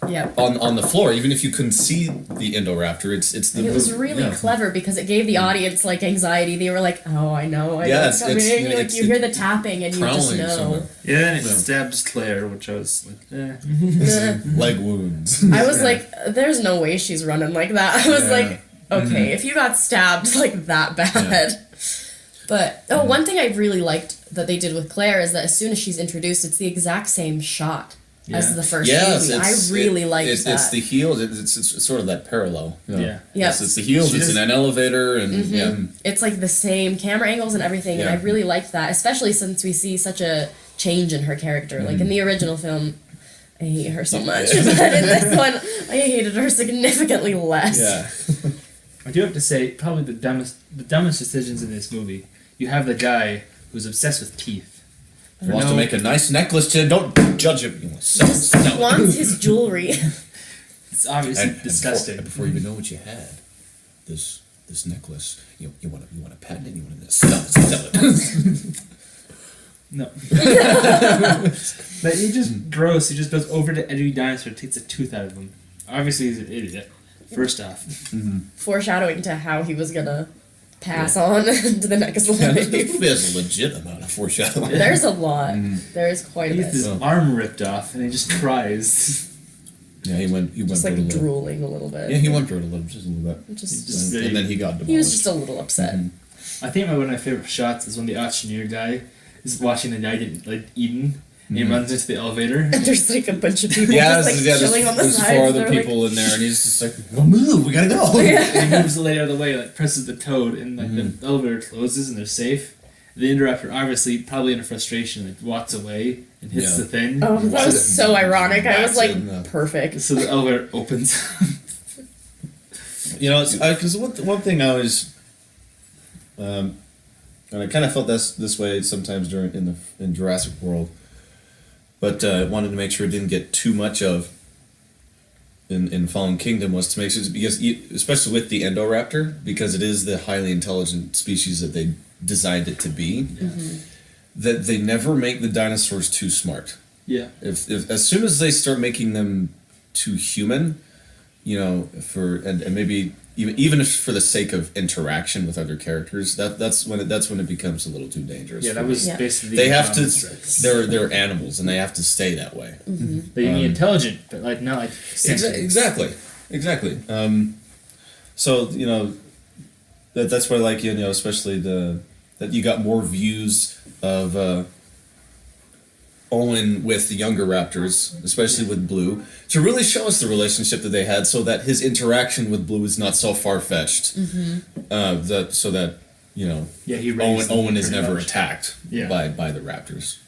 Yep. on the floor, even if you couldn't see the Indoraptor. It's the It was really yeah. clever because it gave the audience like anxiety. They were like, "Oh, I know, I know Yeah, it's it's- coming." it's- You hear the tapping and you just prowling know. somewhere. Yeah, and it Yeah. stabs Claire, which I was like, Leg wounds. I was like, "There's no way she's running like that." I was Yeah. like, "Okay, if you got stabbed like that bad." But one thing I really liked that they did with Claire is that as soon as she's introduced, it's the exact same shot as Yeah. the first Yes, movie. I really liked that. It's the heels. It's sort of that parallel. You know? Yeah. Yes. It's the heels. She It's does- in an elevator, and yeah. It's like the same camera angles and everything, and I Yeah. really liked that, especially since we see such a change in her character. Like in the original film, I hate her so much, but in this one, I hated her significantly less. Yeah. I do have to say, probably the dumbest decisions in this movie. You have the guy who's obsessed with teeth. For Wants to no- make a nice necklace. Don't judge him. You want to sell it. Just Sell it. wants his jewelry. It's obviously disgusting. Before you even know what you had, this necklace. You want to patent it. You want to sell it. No. But he just gross. He just goes over to every dinosaur, takes a tooth out of him. Obviously, he's an idiot. First off. Foreshadowing to how he was gonna pass on to the next life. There's a legit amount of foreshadowing. There's a lot. There's quite a He bit. gets his arm ripped off, and he just cries. Yeah, he went. Just through like it a little. drooling a little bit. Yeah, he went through it just a little bit. Just, And then he got demolished. he was just a little upset. I think one of my favorite shots is when the auctioneer guy is watching the Jaiden like eating, and he runs into the elevator. And there's like a bunch of people Yeah, just like there's chilling on the there's sides. four and other they're people in there, and he's just like, "Well, move, we gotta go." And he moves the lady out of the way, like presses the toad, and like the elevator closes, and they're safe. The Indoraptor, obviously, probably in a frustration, like walks away and hits Yeah. the thing. Oh, that was so ironic. I was like, Massive, perfect. So the elevator opens. Because one thing I was, and I kind of felt this way sometimes in Jurassic World, but wanted to make sure it didn't get too much of in Fallen Kingdom was to make sure because especially with the Indoraptor because it is the highly intelligent species that they designed it to be, that they never make the dinosaurs too smart. Yeah. If as soon as they start making them too human, and maybe even if for the sake of interaction with other characters, that's when it becomes a little too dangerous. Yeah, for that was Yeah. basically. they have to. Rex. They're animals, and they have to stay that way. They can be intelligent, but like not like sentient. Exactly. So that's why I like, especially that you got more views of Owen with the younger Raptors, especially with Blue, to really show us the relationship that they had, so that his interaction with Blue is not so far fetched. So that he raised Owen them is pretty never much. attacked Yeah. by the Raptors.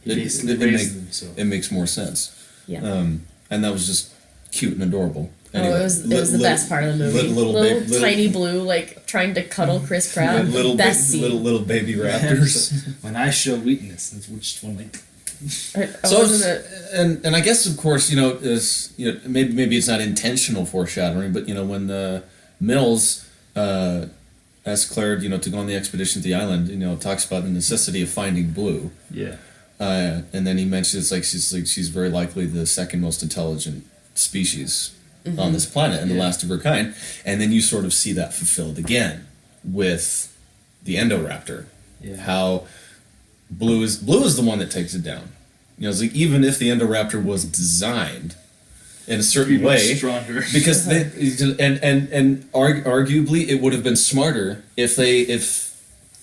He basically raised them, so. It makes more sense. Yeah. And that was just cute and adorable. Oh, it was the best part of the movie. Little tiny Blue, like, trying to cuddle Chris Pratt. Best scene. little baby Raptors. When I show weakness, it's just one like. So and I guess of course is maybe it's not intentional foreshadowing, but when Mills asks Claire to go on the expedition to the island, talks about the necessity of finding Blue. Yeah. And then he mentions she's very likely the second most intelligent species on this planet and the last of her kind, and then you sort of see that fulfilled again with the Endoraptor. Yeah. How Blue is the one that takes it down. It's like, even if the Endoraptor was designed in a certain way, stronger. because they arguably it would have been smarter if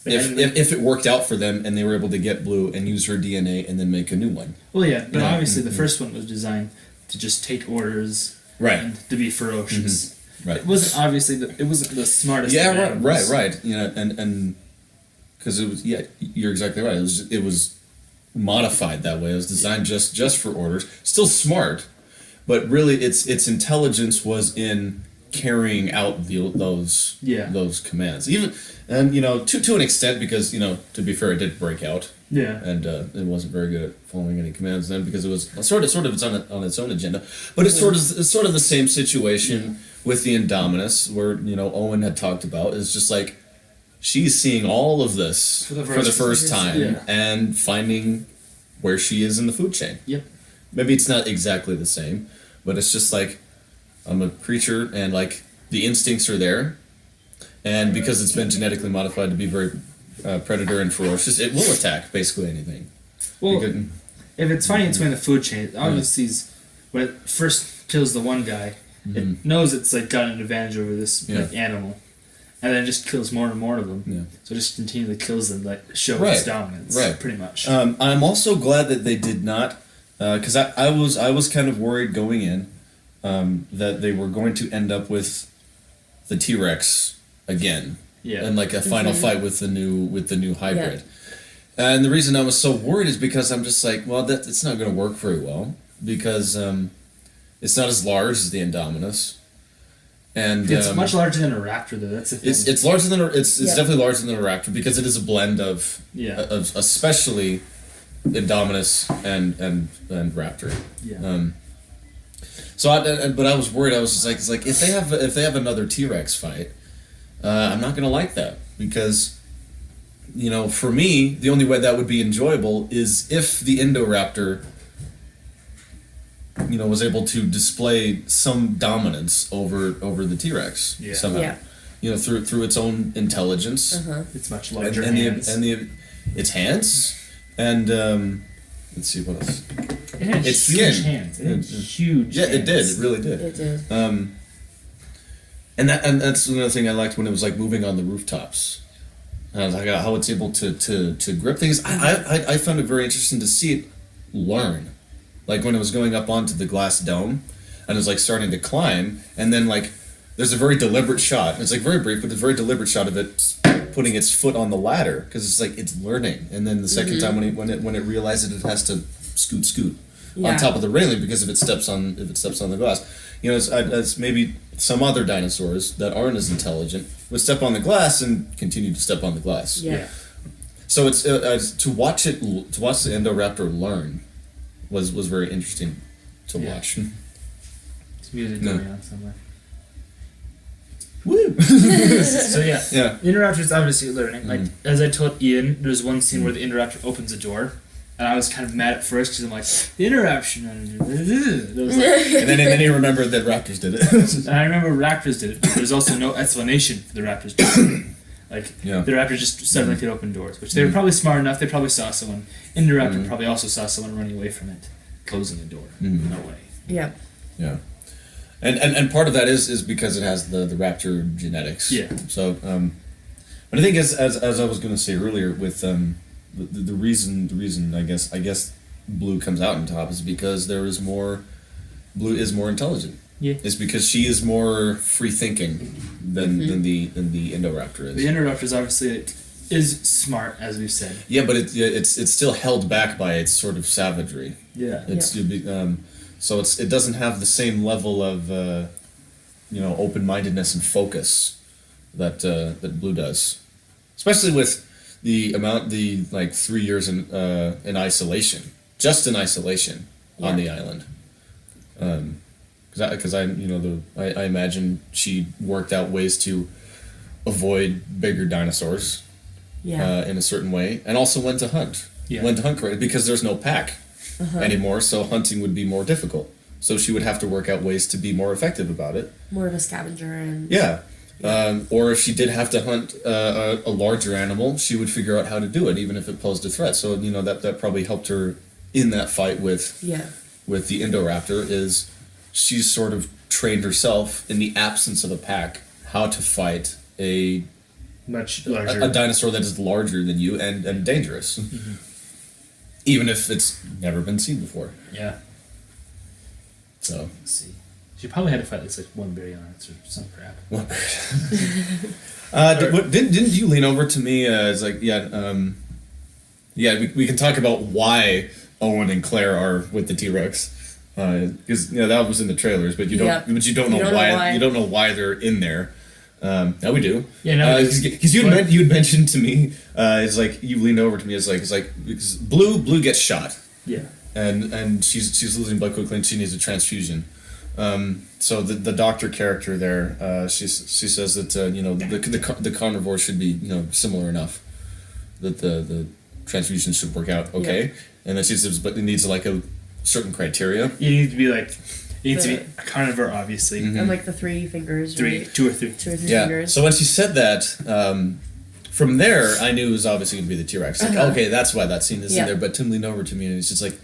it worked out for them and they were able to get Blue and use her DNA and then make a new one. Well, yeah, but obviously the first one was designed to just take orders, Right. and to be ferocious. Right. It wasn't obviously it wasn't the smartest. Yeah, of animals. right. And because it was, you're exactly right. It was modified that way. It was designed just for orders. Still smart, but really its intelligence was in carrying out those commands. Even to an extent, because to be fair, it did break out. Yeah. And it wasn't very good at following any commands then, because it was sort of it's on its own agenda. But it's sort of the same situation with the Indominus, where Owen had talked about. It's just like she's seeing all of this for the first time and finding where she is in the food chain. Yep. Maybe it's not exactly the same, but it's just like, I'm a creature and like the instincts are there, and because it's been genetically modified to be very predator and ferocious, it will attack basically anything. Well, if it's finding its way in the food chain, obviously when it first kills the one guy, it knows it's like got an advantage over this like animal, and then it just kills more and more of them. Yeah. So it just continually kills them, like show its dominance. Right. Pretty much. I'm also glad that they did not, because I was kind of worried going in that they were going to end up with the T-Rex again. Yeah. And like a final fight with the new hybrid. And the reason I was so worried is because I'm just like, well, it's not going to work very well, because it's not as large as the Indominus. And it's much larger than a raptor, though. That's the thing. It's larger than it's definitely larger than a raptor, because it is a blend of especially Indominus and raptor. Yeah. But I was worried. I was just like, it's like if they have another T-Rex fight, I'm not gonna like that, because for me the only way that would be enjoyable is if the Indoraptor was able to display some dominance over the T-Rex somehow. Through its own intelligence. It's much larger and hands. Its hands and let's see what else. It had Its huge skin. hands. It had huge hands. It did. It really did. It did. And that's another thing I liked when it was like moving on the rooftops. I was like, how it's able to grip things. I found it very interesting to see it learn. Like when it was going up onto the glass dome and it was like starting to climb, and then like there's a very deliberate shot. It's like very brief, but a very deliberate shot of it putting its foot on the ladder, because it's like it's learning. And then the second time when it realizes it has to scoot on top of the railing, because if it steps on the glass, as maybe some other dinosaurs that aren't as intelligent would step on the glass and continue to step on the glass. Yeah. So it's to watch the Indoraptor learn was very interesting to watch. There's music going on somewhere. Woo! So yeah. Yeah. The Indoraptor's obviously learning. Like as I told Ian, there's one scene where the Indoraptor opens a door. And I was kind of mad at first because I'm like, the interruption. And then he remembered that raptors did it. And I remember raptors did it, but there's also no explanation for the raptors doing it. Like, the raptor just suddenly could open doors, which they were probably smart enough, they probably saw someone. Indoraptor probably also saw someone running away from it, closing the door. No way. Yeah. Yeah. And part of that is because it has the raptor genetics. Yeah. So, but I think as I was going to say earlier, with the reason I guess Blue comes out on top is because Blue is more intelligent. Yeah. It's because she is more free thinking than the Indoraptor is. The Indoraptor is obviously is smart, as we've said. Yeah, but it's still held back by its sort of savagery. Yeah. So it doesn't have the same level of open-mindedness and focus that Blue does, especially with the 3 years in isolation, just in isolation on the island. Because I imagine she worked out ways to avoid bigger dinosaurs. Yeah. In a certain way, and also went to hunt. Yeah. Went to hunt correctly because there's no pack anymore, so hunting would be more difficult. So she would have to work out ways to be more effective about it. More of a scavenger and. Yeah. Or if she did have to hunt a larger animal, she would figure out how to do it, even if it posed a threat. So that probably helped her in that fight with the Indoraptor. Is she's sort of trained herself in the absence of a pack how to fight a Much larger. a dinosaur that is larger than you and dangerous, even if it's never been seen before. Yeah. So Let's see. She probably had to fight this like one Baryonyx or some crap. didn't you lean over to me? It's like we can talk about why Owen and Claire are with the T-Rex. Because that was in the trailers, but you don't know why. You don't know why they're in there. Now we do. Yeah, no. Because you had mentioned to me, it's like you leaned over to me. It's like because Blue gets shot. Yeah. And she's losing blood quickly, and she needs a transfusion. So the doctor character there, she says that the carnivore should be similar enough that the transfusion should work out okay, and then she says, but it needs like a certain criteria. You need to be to be a carnivore, obviously. And like the 3 fingers. Right? Two or three fingers. So when she said that, from there I knew it was obviously going to be the T-Rex. Like, okay, that's why that scene is in there. But Tim leaned over to me and he's just like,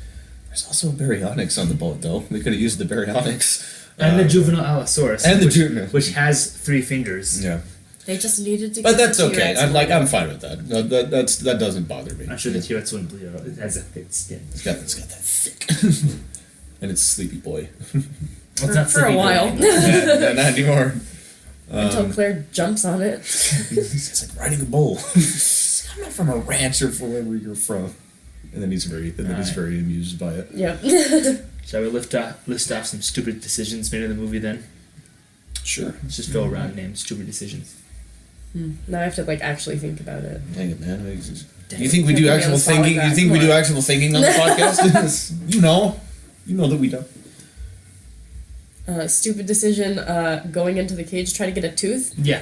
"There's also a Baryonyx on the boat, though. We could have used the Baryonyx." And the juvenile Allosaurus. And which has 3 fingers. Yeah. They just needed to. But get that's the okay. T-Rex I'm fine with that. That doesn't bother me. I'm sure the T-Rex wouldn't bleed out. It has a thick skin. It's got that thick, and it's Sleepy Boy. Well, it's not for a Sleepy Boy while. anymore. Not anymore. Until Claire jumps on it. It's like riding a bull. I'm not from a ranch or from wherever you're from. And then he's very amused by it. Yep. Shall we list off some stupid decisions made in the movie then? Sure. Let's just go around names, stupid decisions. Now I have to actually think about it. Dang it, man. Dang You think we do Can't be actual on the spot like thinking? You that. think we Come do on. actual thinking on the podcast? You know that we don't. Stupid decision. Going into the cage, try to get a tooth. Yeah.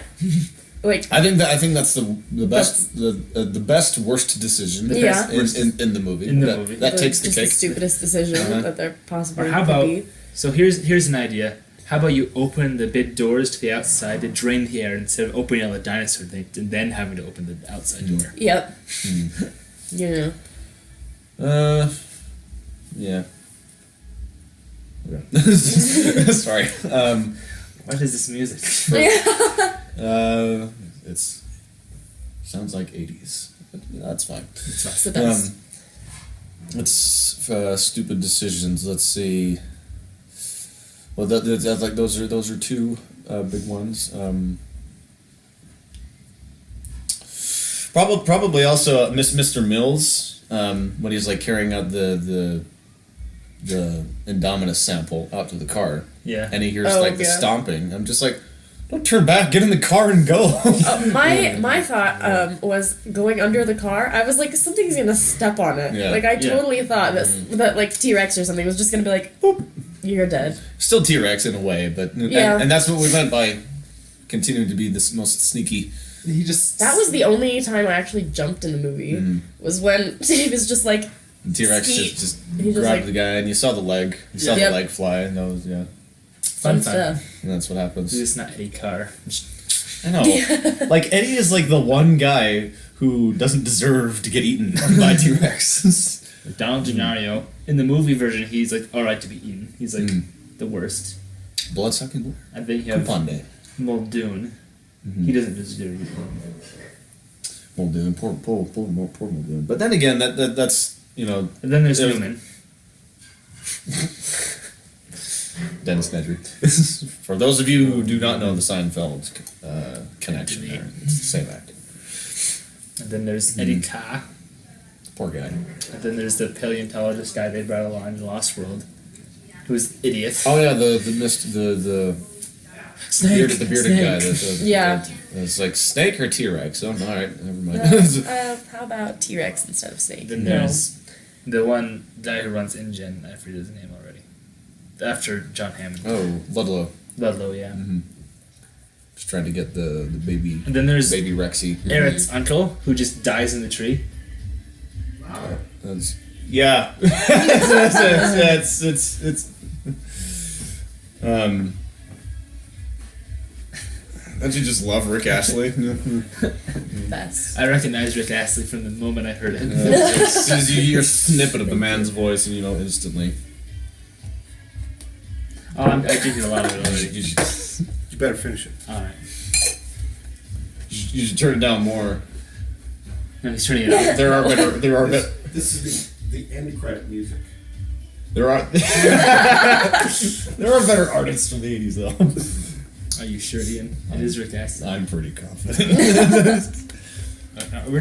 Like. I think that's the best the best worst decision Yeah. in the movie. In the movie. That takes the just cake. the stupidest decision that there possibly Or how could about? be. So here's an idea. How about you open the big doors to the outside to drain the air instead of opening all the dinosaur things and then having to open the outside door? Yep. Yeah. Okay. Sorry. What is this music? It's sounds like 80s. But, that's fine. It's the best. It's stupid decisions. Let's see. Well, that's like those are 2 big ones. Probably also Mr. Mills when he's like carrying out the Indominus sample out to the car. Yeah. And he hears the stomping. I'm just like, don't turn back, get in the car and go. My thought was going under the car. I was like, something's gonna step on it. Yeah. Like I totally thought that like T-Rex or something was just gonna be like, boop, you're dead. Still T-Rex in a way, but and that's what we meant by continuing to be this most sneaky. He just That was the only time I actually jumped in the movie. Was when he was just like. T-Rex Skeet. just He just, grabbed like- the guy, and you saw the leg. You saw the leg fly, and that was Fun stuff. and that's what happens. It's not Eddie Carr. I know. Like Eddie is like the one guy who doesn't deserve to get eaten by T-Rex. Donald Gennaro. In the movie version, he's like alright to be eaten. He's like the worst. Bloodsucking Glare. And then you have Kupande. Muldoon. He doesn't just do anything. Muldoon. Poor Muldoon. But then again, that's, you know... And then there's There's- Newman. Dennis Nedry. For those of you who do not know the Seinfeld connection there, it's the same actor. And then there's Eddie Ka. Poor guy. And then there's the paleontologist guy they brought along in Lost World, who's idiot. Oh yeah, the Snake. bearded guy. Yeah. It's like snake or T-Rex. Oh, all right, never mind. How about T-Rex instead of snake? Then there's the one guy who runs InGen. I forget his name already. After John Hammond. Oh, Ludlow. Ludlow, yeah. Just trying to get the baby And then there's baby Rexy. Eric's uncle, who just dies in the tree. Yeah. it's don't you just love Rick Astley? Best. I recognize Rick Astley from the moment I heard it. As soon as you hear a snippet of the man's voice, and you know instantly. Oh, I'm drinking a lot of it already. You You better finish it. Alright. should turn it down more. No, he's turning it up. There are better. This is the end credit music. There are better artists from the '80s though. Are you sure, Ian? It is Rick Astley. I'm pretty confident.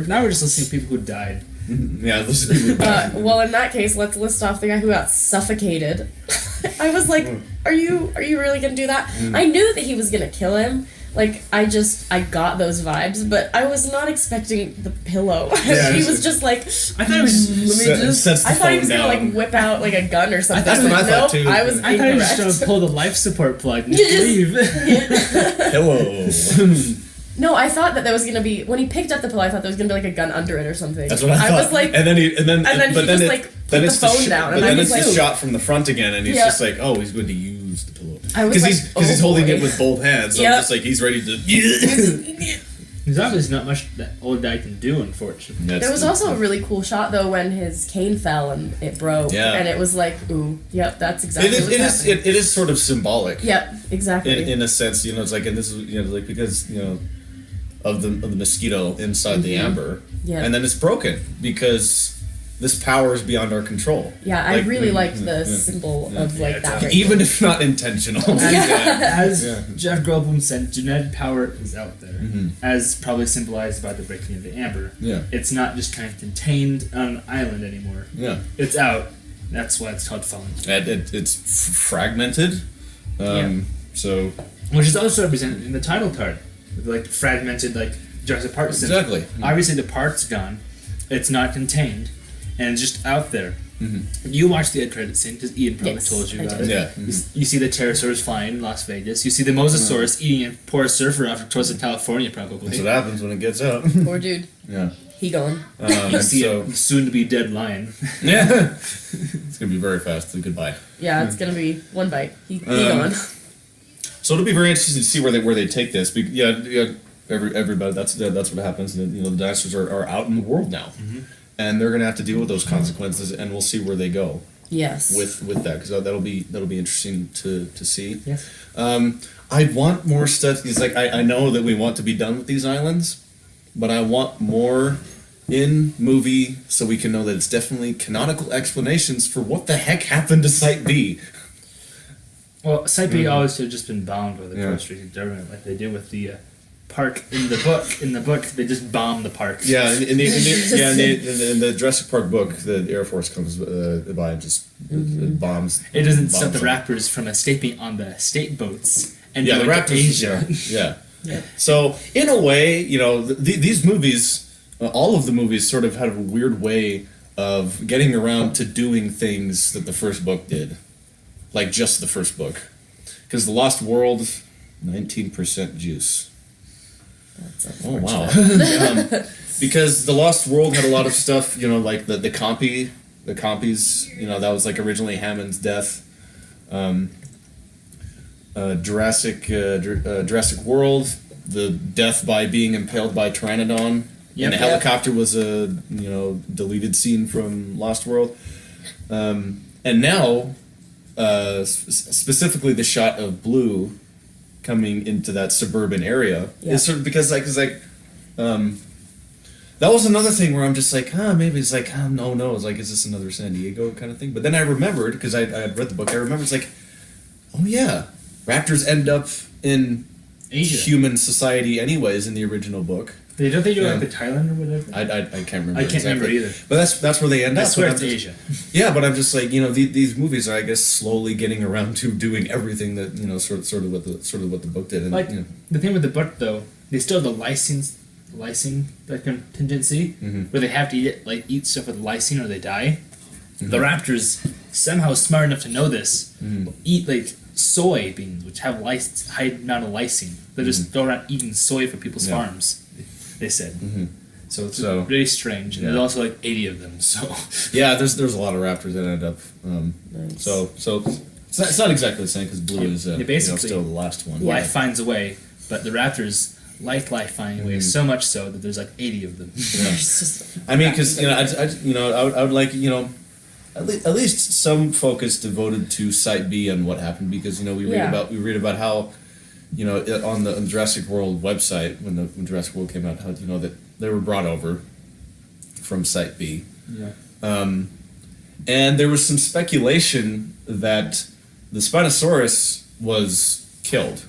Now we're just listening to people who died. Yeah, listen to people. Well, in that case, let's list off the guy who got suffocated. I was like, are you really gonna do that? I knew that he was gonna kill him. Like, I got those vibes, but I was not expecting the pillow. Yeah, he it's- was just like, I thought it was Sets the I thought he was phone gonna down. like whip out like a gun or something. That's what I thought, Nope, too. I was I thought he was trying to incorrect. pull the life support plug and You just- leave. Hello. No, I thought that there was gonna be when he picked up the pillow. I thought there was gonna be like a gun under it or something. That's what I thought. was like, and then he just, like, put the phone down, and I then was it's the like- shot from the front again, and he's Yeah. just like, oh, he's going to use the pillow I was because like, he's oh, holding boy. it with both hands. So Yep. I'm just like he's ready to. There's obviously not much that old guy can do, unfortunately. There was also a really cool shot though when his cane fell and it broke, Yeah. and it was like, ooh, yep, that's exactly It what's is happening. it is sort of symbolic. Yep, exactly. In a sense, you know, it's like, and this is, you know, like because, you know, of the mosquito inside the amber, Yeah. and then it's broken because this power is beyond our control. Yeah, I Like, really liked yeah, the symbol of like that. break. even if not intentional. As Yeah. Jeff Goldblum said, genetic power is out there, as probably symbolized by the breaking of the amber. Yeah. It's not just kind of contained on an island anymore. Yeah. It's out. That's why it's called fallen. It's fragmented. So Which is also represented in the title card. With, like fragmented, like Jurassic Park symbol. exactly. Obviously, the part's gone. It's not contained, and it's just out there. You watch the end credits scene because Ian probably Yes, told you I about did. it. Yeah. You see the pterosaurs flying in Las Vegas. You see the mosasaurus eating a poor surfer off the coast of California, probably. That's what happens when it gets out. Poor dude, Yeah. he gone. You see so a soon-to-be dead lion. yeah, it's gonna be very fast. Goodbye. Yeah, it's gonna be one bite. He Um, gone. So it'll be very interesting to see where they take this. Everybody. That's what happens. You know, the dinosaurs are out in the world now, and they're gonna have to deal with those consequences, and we'll see where they go Yes. with that because that'll be interesting to see. Yes. I want more stuff. It's like I know that we want to be done with these islands, but I want more in movie so we can know that it's definitely canonical explanations for what the heck happened to Site B. Well, Site B always should have just been bombed by the Yeah. Costa Rican government, like they did with the park in the book. In the book, they just bombed the park. Yeah, in the Jurassic Park book, the Air Force comes by and just bombs. It doesn't stop bombs the them. rappers from escaping on the state boats and Yeah, the going to Raptors. Asia. Yeah. Yeah. So in a way, you know, these movies, all of the movies, sort of have a weird way of getting around to doing things that the first book did, like just the first book, because the Lost World, 19% juice. That's Oh wow! Because the Lost World had a lot of stuff, you know, like the compies, you know, that was like originally Hammond's death. Jurassic World, the death by being impaled by Pteranodon, Yep. and the helicopter was a deleted scene from Lost World, and now specifically the shot of Blue coming into that suburban area is sort of because that was another thing where I'm just like, maybe it's like, no, it's like, is this another San Diego kind of thing? But then I remembered, because I had read the book, I remember it's like, oh yeah, raptors end up in Asia. human society anyways in the original book. Don't they do like the Thailand or whatever? I can't remember. I can't remember either. But that's where they end I up. swear But it's I'm just- Asia. Yeah, but I'm just like, these movies are, I guess, slowly getting around to doing everything that sort of what the book did. And, Like the thing with the book though, they still have the lysine like contingency where they have to eat stuff with lysine or they die. The raptors somehow smart enough to know this will eat like soybeans which have high amount of lysine. They just go around eating soy for people's farms. They said. So it's really strange. And there's also like 80 of them. So yeah, there's a lot of raptors that end up. Nice. So it's not exactly the same because Blue is basically still the last one. life finds a way, but the raptors like life finding ways so much so that there's like 80 of them. It's just- I mean, because I would like at least some focus devoted to Site B and what happened because we read about how on the Jurassic World website when Jurassic World came out how that they were brought over from Site B. Yeah. And there was some speculation that the Spinosaurus was killed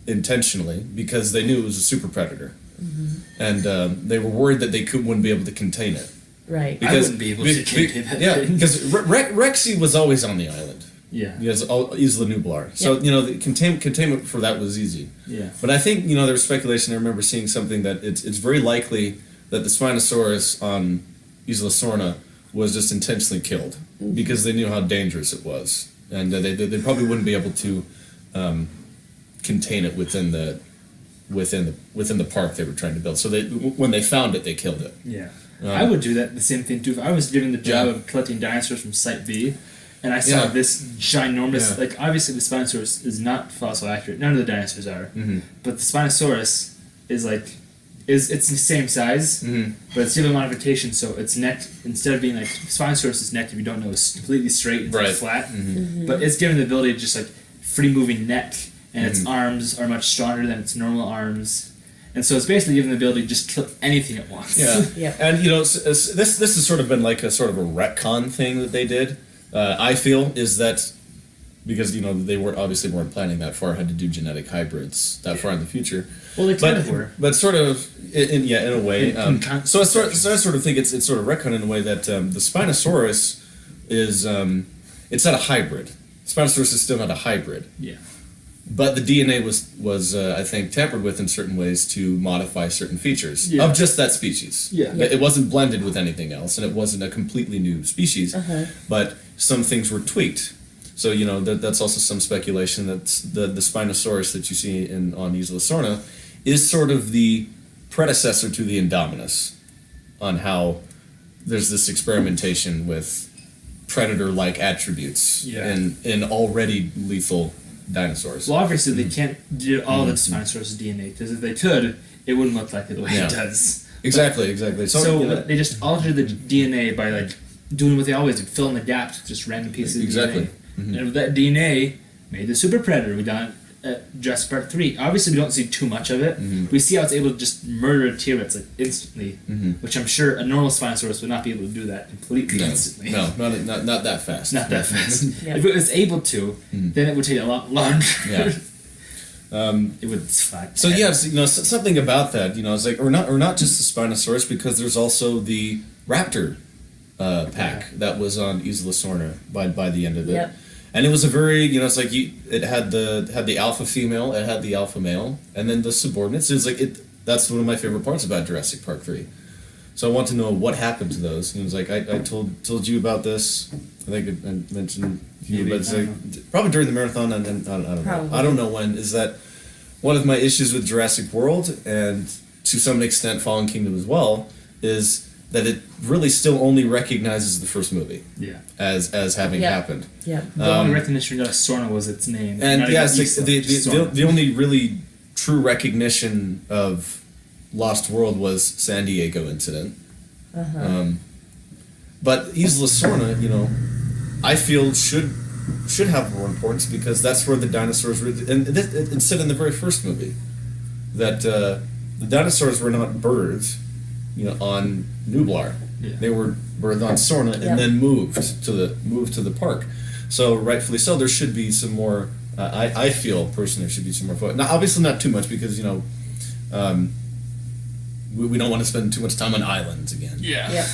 intentionally because they knew it was a super predator, and they were worried that they wouldn't be able to contain it. Right. I wouldn't be able to contain that thing. because Rexy was always on the island. Yeah. Yes, Isla Nublar. So the containment for that was easy. Yeah. But I think there was speculation. I remember seeing something that it's very likely that the Spinosaurus on Isla Sorna was just intentionally killed because they knew how dangerous it was, and they probably wouldn't be able to contain it within the park they were trying to build. So when they found it, they killed it. Yeah. I would do that the same thing too. If I was given the job of collecting dinosaurs from Site B, and I saw this ginormous, obviously the Spinosaurus is not fossil accurate. None of the dinosaurs are, but the Spinosaurus is it's the same size, but it's given modification, so its neck instead of being like Spinosaurus's neck, if you don't know, is completely straight and flat, but it's given the ability to just like free moving neck, and its arms are much stronger than its normal arms. And so it's basically given the ability to just kill anything at once. Yeah, Yep. and this has sort of been like a sort of a retcon thing that they did. I feel is that because they weren't planning that far ahead to do genetic hybrids that far in the future. Well, they kind of were. But sort of in a way. So I sort of think it's sort of retcon in a way that the Spinosaurus is it's not a hybrid. Spinosaurus is still not a hybrid. Yeah. But the DNA was I think tampered with in certain ways to modify certain features of just that species. Yeah. It wasn't blended with anything else, and it wasn't a completely new species. But some things were tweaked. So that's also some speculation that the Spinosaurus that you see on Isla Sorna is sort of the predecessor to the Indominus, on how there's this experimentation with predator-like attributes in already lethal dinosaurs. Well, obviously they can't do all the Spinosaurus DNA because if they could, it wouldn't look like it the way it does. Exactly. So they just altered the DNA by like doing what they always do, filling the gaps with just random pieces of DNA. And with that DNA made the super predator. We done it at Jurassic Park 3. Obviously, we don't see too much of it. We see how it's able to just murder a T-Rex like instantly, which I'm sure a normal Spinosaurus would not be able to do that completely instantly. No, not that fast. Not that fast. Yeah. If it was able to, then it would take a lot longer. Yeah. It would flat. So something about that, it's like, or not just the Spinosaurus, because there's also the raptor pack that was on Isla Sorna by the end of it. Yep. And it was a very, it's like it had the alpha female, it had the alpha male, and then the subordinates. It's like that's one of my favorite parts about Jurassic Park 3. So I want to know what happened to those. And it was like I told you about this. I think I mentioned to you, but it's like probably during the marathon, and I don't know. Probably. I don't know when. Is that one of my issues with Jurassic World, and to some extent Fallen Kingdom as well, is that it really still only recognizes the first movie as having happened. Yeah. The only recognition we got of Sorna was its name. And not yeah, even it's like Isla, just the only really true recognition of Lost World was San Diego incident. But Isla Sorna, I feel should should have more importance because that's where the dinosaurs were. And it said in the very first movie that the dinosaurs were not birthed, on Nublar. Yeah. They were birthed on Sorna and Yep. then moved to the park. So rightfully so, there should be some more. I feel personally there should be some more focus. Now, obviously not too much because we don't want to spend too much time on islands again. Yeah. Yep.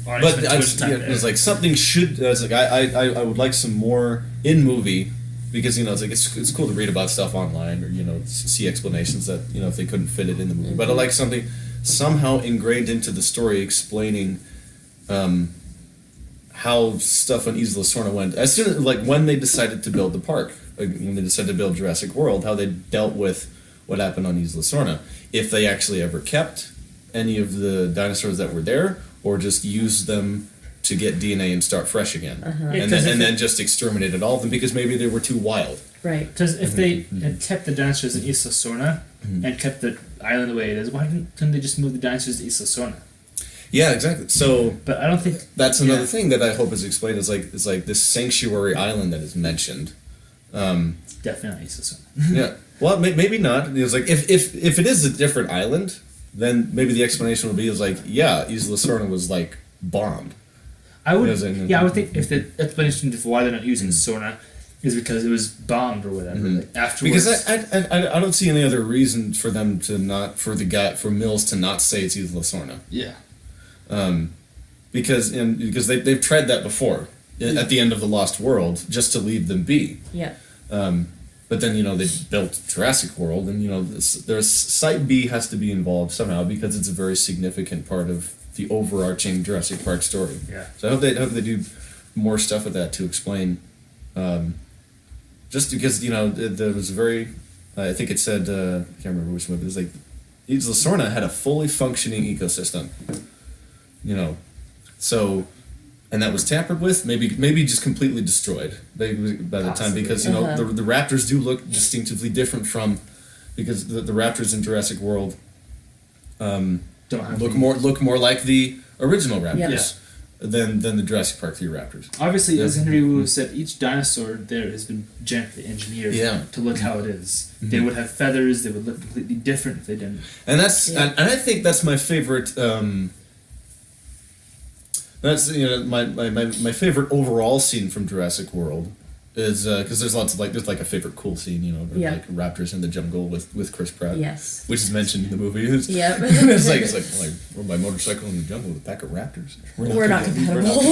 But it was like something should. It's like I would like some more in movie because it's like it's cool to read about stuff online or see explanations that if they couldn't fit it in the movie. But I like something somehow ingrained into the story explaining how stuff on Isla Sorna went. As soon as when they decided to build the park, when they decided to build Jurassic World, how they dealt with what happened on Isla Sorna. If they actually ever kept any of the dinosaurs that were there, or just used them to get DNA and start fresh again, and then just exterminated all of them because maybe they were too wild. Right. Because if they had kept the dinosaurs in Isla Sorna and kept the island the way it is, why couldn't they just move the dinosaurs to Isla Sorna? Yeah, exactly. So, But I don't think that's another thing that I hope is explained. Is like this sanctuary island that is mentioned. it's definitely not Isla Sorna. Yeah. Well, maybe not. It's like if it is a different island, then maybe the explanation would be Isla Sorna was bombed. I would, Yeah, I would think if the explanation for why they're not using Sorna is because it was bombed or whatever. Afterwards, Because I don't see any other reason for them to not for Mills to not say it's Isla Sorna. yeah, Because they've tried that before at the end of the Lost World just to leave them be. Yeah. But then they built Jurassic World, and there's Site B has to be involved somehow because it's a very significant part of the overarching Jurassic Park story. Yeah. So I hope they do more stuff with that to explain. Just because there was a very, I think it said I can't remember which one. It was like Isla Sorna had a fully functioning ecosystem. So. And that was tampered with, maybe just completely destroyed by the time because the raptors do look distinctively different from because the raptors in Jurassic World look more like the original raptors than the Jurassic Park 3 raptors. Obviously, as Henry Wu said, each dinosaur there has been genetically engineered to look how it is. They would have feathers. They would look completely different if they didn't. And and I think that's my favorite. That's my favorite overall scene from Jurassic World is because there's lots of there's a favorite cool scene like raptors in the jungle with Chris Pratt, Yes. which is mentioned in the movie. It's like we're by motorcycle in the jungle with a pack of raptors. We're not compatible.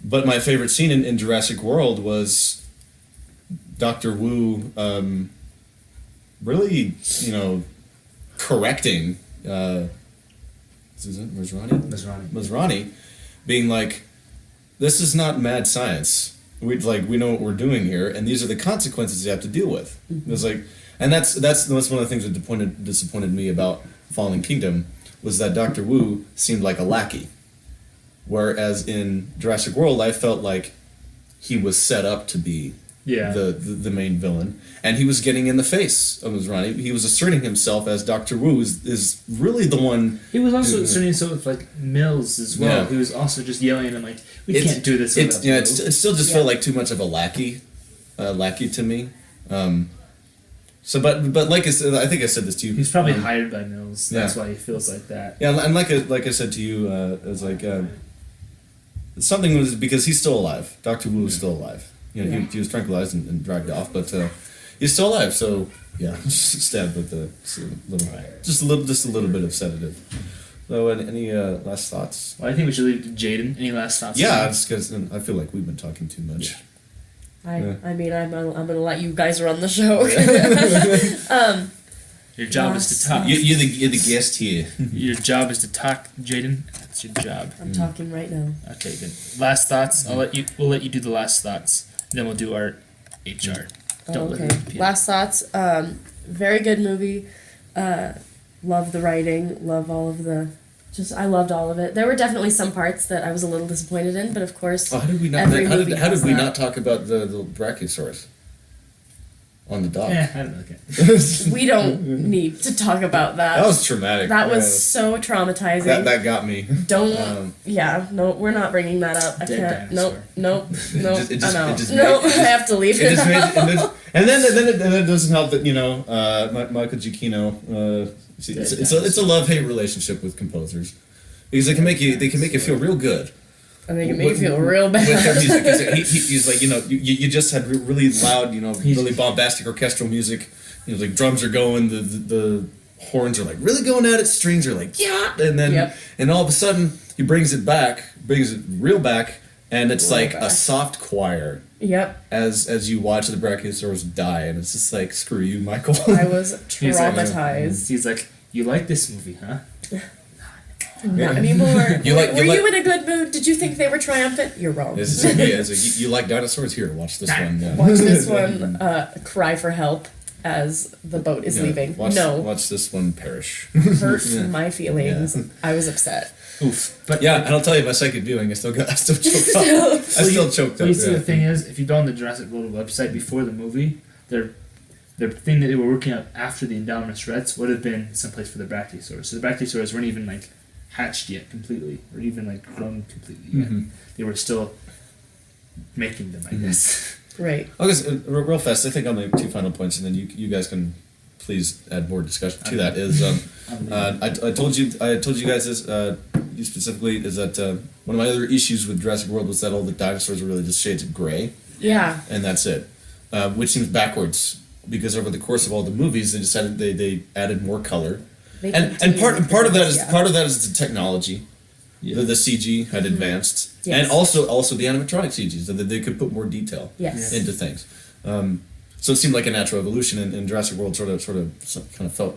But my favorite scene in Jurassic World was Dr. Wu really correcting. Masrani, being like, this is not mad science. We know what we're doing here, and these are the consequences you have to deal with. It was like, and that's one of the things that disappointed me about Fallen Kingdom was that Dr. Wu seemed like a lackey, whereas in Jurassic World I felt like he was set up to be the main villain, and he was getting in the face of Masrani. He was asserting himself as Dr. Wu is really the one. He was also asserting himself with Mills as well. Yeah. He was also just yelling at him we can't do this. It still just felt like too much of a lackey to me. But like I said, I think I said this to you. He's probably hired by Mills. That's why he feels like that. Yeah, and like I said to you, it was like something was because he's still alive. Dr. Wu is still alive. He was tranquilized and dragged off, but he's still alive. So yeah, stabbed with just a little bit of sedative. So any last thoughts? Well, I think we should leave it to Jaiden. Any last thoughts? Yeah, it's because I feel like we've been talking too much. I mean, I'm gonna let you guys run the show. Your job is to talk. You're the guest here. Your job is to talk, Jaiden. That's your job. I'm talking right now. Okay, good. Last thoughts. We'll let you do the last thoughts. Then we'll do our HR. Okay. Last thoughts. Very good movie. Love the writing. Love all of the. I loved all of it. There were definitely some parts that I was a little disappointed in, but of course. Oh, how did we not? How did we not talk about the Brachiosaurus? on the dock. I don't really care. We don't need to talk about that. That was traumatic. That was Yeah. so traumatizing. That got me. Don't. No, we're not bringing that up. I Dead can't. Nope. dinosaur. Nope. It just I know. made- No, I have to leave It it. just made, and then it doesn't help that Michael Giacchino. It's a love-hate relationship with composers because they can make you feel real good. I think it made me feel real bad. With their music, 'cause he's like, you just had really loud, really bombastic orchestral music. Like drums are going, the horns are like really going at it, strings are like and then and all of a sudden he brings it real back, and it's Real like back. a soft choir. Yep. As you watch the Brachiosaurus die, and it's just like, screw you, Michael. I was He's like- traumatized. He's like, you like this movie, huh? Not anymore. You like- were you you like- in a good mood? Did you think they were triumphant? You're wrong. This is it's like, you like dinosaurs? Here, watch this one. Yeah. Watch this one cry for help as the boat is Yeah, leaving. Watch this one perish. Hurt my feelings. I was upset. Oof. But Yeah, and I'll tell you, my second viewing, I still choked up. I still choked up. Well, you see, yeah. the thing is, if you go on the Jurassic World website before the movie, their thing that they were working on after the Indominus Rex would have been someplace for the Brachiosaurus. So the Brachiosaurus weren't even like hatched yet completely, or even like grown completely yet. Mhm. They were still making them, I guess. Right. I'll just real fast. I think on the two final points, and then you guys can please add more discussion to that. Is I told you guys this. You specifically is that one of my other issues with Jurassic World was that all the dinosaurs were really just shades of gray, Yeah. and that's it, which seems backwards because over the course of all the movies they decided they added more color, They and continue part with of that is yeah. part of that is the technology. Yeah. The CG had advanced, Yes. and also the animatronic CGs, so that they could put more detail Yes. into things. So it seemed like a natural evolution, and Jurassic World sort of kind of felt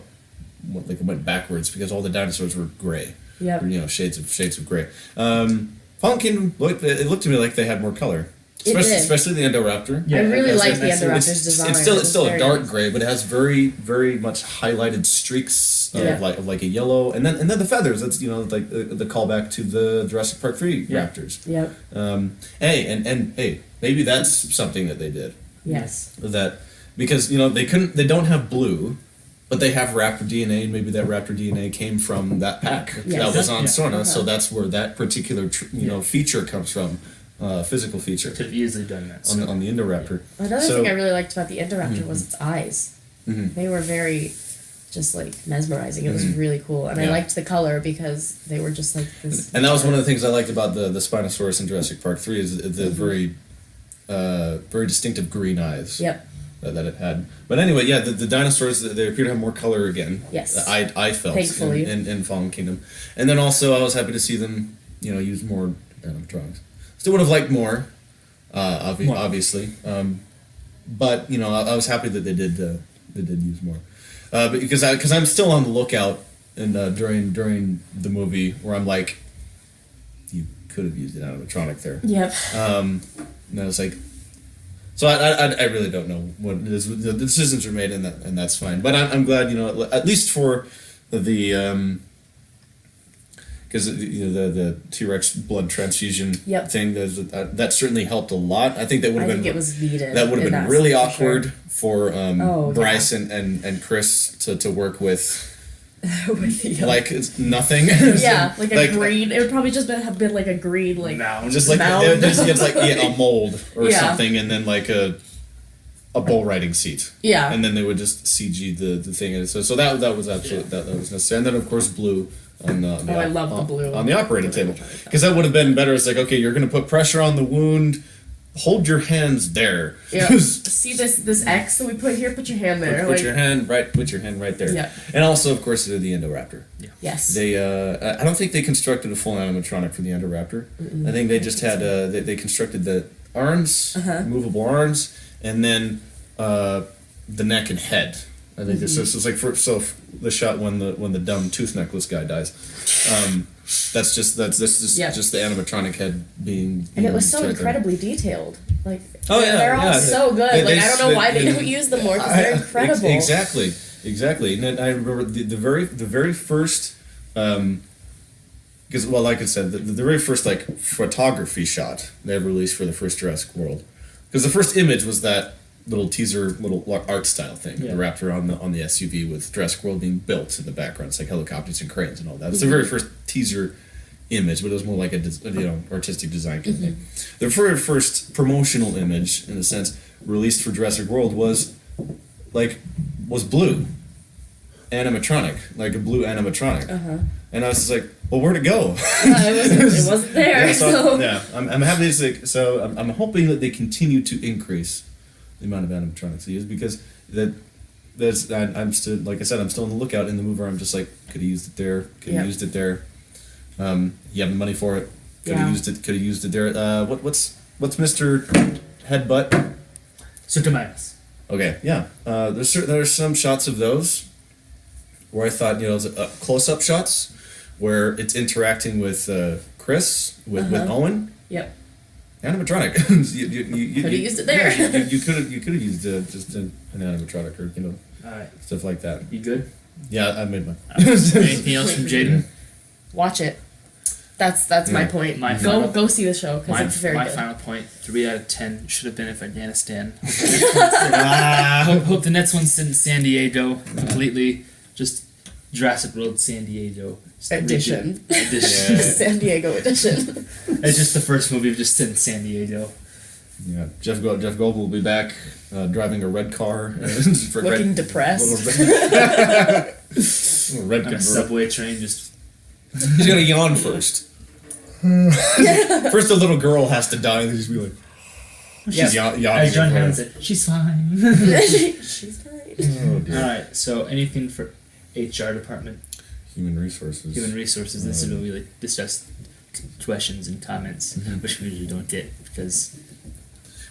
like it went backwards because all the dinosaurs were gray. Yep. Or, shades of gray. Fallen Kingdom it looked to me like they had more color, It did. especially the Endoraptor. Yeah, I really that's- like the that's- Endoraptor's design. It's still It was a very dark nice. gray, but it has very very much highlighted streaks Yeah. of like a yellow, and then the feathers. That's like the callback to the Jurassic Park 3 Yeah. raptors. Yep. Hey, maybe that's something that they did. Yes. That because they don't have blue, but they have raptor DNA, and maybe that raptor DNA came from that pack Yes. that was on Yeah. Sorna, so Uh-huh. that's where that particular feature comes from, physical feature Could have easily done that. on the Indoraptor. Another So- thing I really liked about the Indoraptor was its eyes. Mhm. They were very just like mesmerizing. It was really cool. And I Yeah. liked the color because they were just like this. And that was one of the things I liked about the Spinosaurus in Jurassic Park 3 is the very distinctive green eyes. Yep. That it had. But anyway, yeah, the dinosaurs, they appear to have more color again. Yes. I felt Thankfully. in Fallen Kingdom. And then also I was happy to see them, use more animatronics. Still would have liked more, More. obviously. But, I was happy that they did use more. Because I'm still on the lookout and during the movie where I'm like, you could have used an animatronic there. Yep. And I was like, so I really don't know what it is. The decisions are made, and that's fine. But I'm glad, at least for the because the T-Rex blood transfusion Yep. thing that certainly helped a lot. I think that would I have think been it was needed. that would have in been that really scene, for awkward sure. for Oh, Bryce and Chris to work with With the, like it's nothing. yeah, like a green. It would probably just have been like a green, like Mound. Just like Mound. it's like a mold or Yeah. something, and then like a bull riding seat. yeah, And then they would just CG the thing, and so that was absolutely that was necessary. And then of course blue on the Oh, I love the blue on the operating table, animatronic. because that would have been better. It's like, okay, you're going to put pressure on the wound. Hold your hands there. yeah. See this X that we put here? Put your hand there. Put like, your hand right. Put your hand right there. Yeah. And also, of course, the Indoraptor. yes. They, I don't think they constructed a full animatronic for the Endoraptor. I think they just had, they constructed the arms, Uh-huh. movable arms, and then the neck and head. I think so. It's like the shot when the dumb tooth necklace guy dies. That's just Yeah. just the animatronic head being. And it was so right there. incredibly detailed. Like, Oh, yeah, they're all yeah. so good. They- like, they- I don't know why they they- don't use them more because they're incredible. Exactly. And then I remember the very first, because like I said, the very first like photography shot they ever released for the first Jurassic World, because the first image was that little teaser, little art style thing. Yeah. The Raptor on the SUV with Jurassic World being built in the background. It's like helicopters and cranes and all that. It's the very first teaser image, but it was more like a artistic design kind of thing. The very first promotional image, in a sense, released for Jurassic World was blue, animatronic, like a blue animatronic. And I was just like, well, where'd it go? It wasn't there. I'm happy to say, so I'm hoping that they continue to increase the amount of animatronics they use, because I'm still, like I said, I'm still on the lookout in the movie where I'm just like, could have used it there, could have used it there. You have the money for it, could have used it there. What's Mr. Headbutt? Sotomayor. Okay, yeah. There's some shots of those where I thought, close-up shots where it's interacting with Chris, with Owen. Yep. Animatronic. you could have used it there. Yeah, you could have used just an animatronic, or All right. stuff like that. You good? Yeah, I made mine. Anything else from Jaiden? Watch it. That's my point. Go see the show because it's very my good. final point: 3 out of 10 should have been if Afghanistan. Hope the next one's in San Diego. Completely, just Jurassic World San Diego Edition. Edition. San Diego edition. It's just the first movie just in San Diego. Yeah, Jeff Goldblum will be back driving a red car, Looking depressed. Little red On a subway train, just He's gonna yawn first. First, the little girl has to die, and then just be like, she's yawning. as John Hammond said, she's fine. She's fine. Oh, dear. All right. So anything for HR department, Human resources. This is where we discuss questions and comments, which we usually don't get because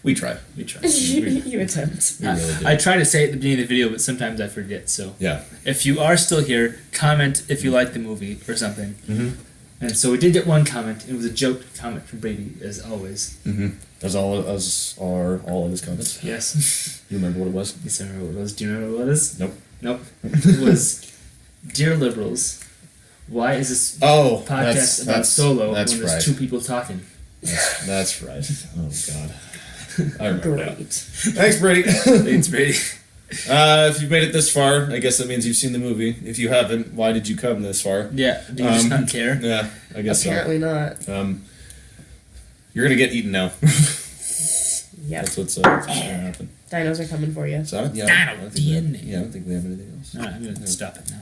We try. we try. You attempt. We really do. I try to say it at the beginning of the video, but sometimes I forget. So Yeah. if you are still here, comment if you like the movie or something. Mhm. And so we did get one comment. It was a joke comment from Brady, as always. As are all of his comments. Yes. You remember what it was? Yes, I remember what it was. Do you remember what it was? Nope. Nope. It was, Dear Liberals, why is this Oh, podcast about Solo that's when there's right. 2 people talking? That's right. Oh God. I remember now. Great. Thanks, Brady. Thanks, Brady. If you've made it this far, I guess that means you've seen the movie. If you haven't, why did you come this far? Yeah, do you just not care? Yeah, I guess Apparently not. so. You're gonna get eaten now. Yep. That's what's gonna happen. Dinos are coming for you. So I don't, Dino I don't think we have- DNA. yeah, I don't think we have anything else. Alright, I'm gonna stop it now.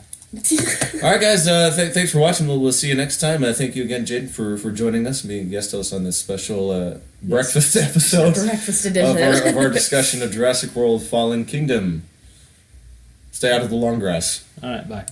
All right, guys. Thanks for watching. We'll see you next time. Thank you again, Jaiden, for joining us and being a guest host on this special breakfast episode Breakfast edition. of our discussion of Jurassic World: Fallen Kingdom. Stay out of the long grass. Alright, bye.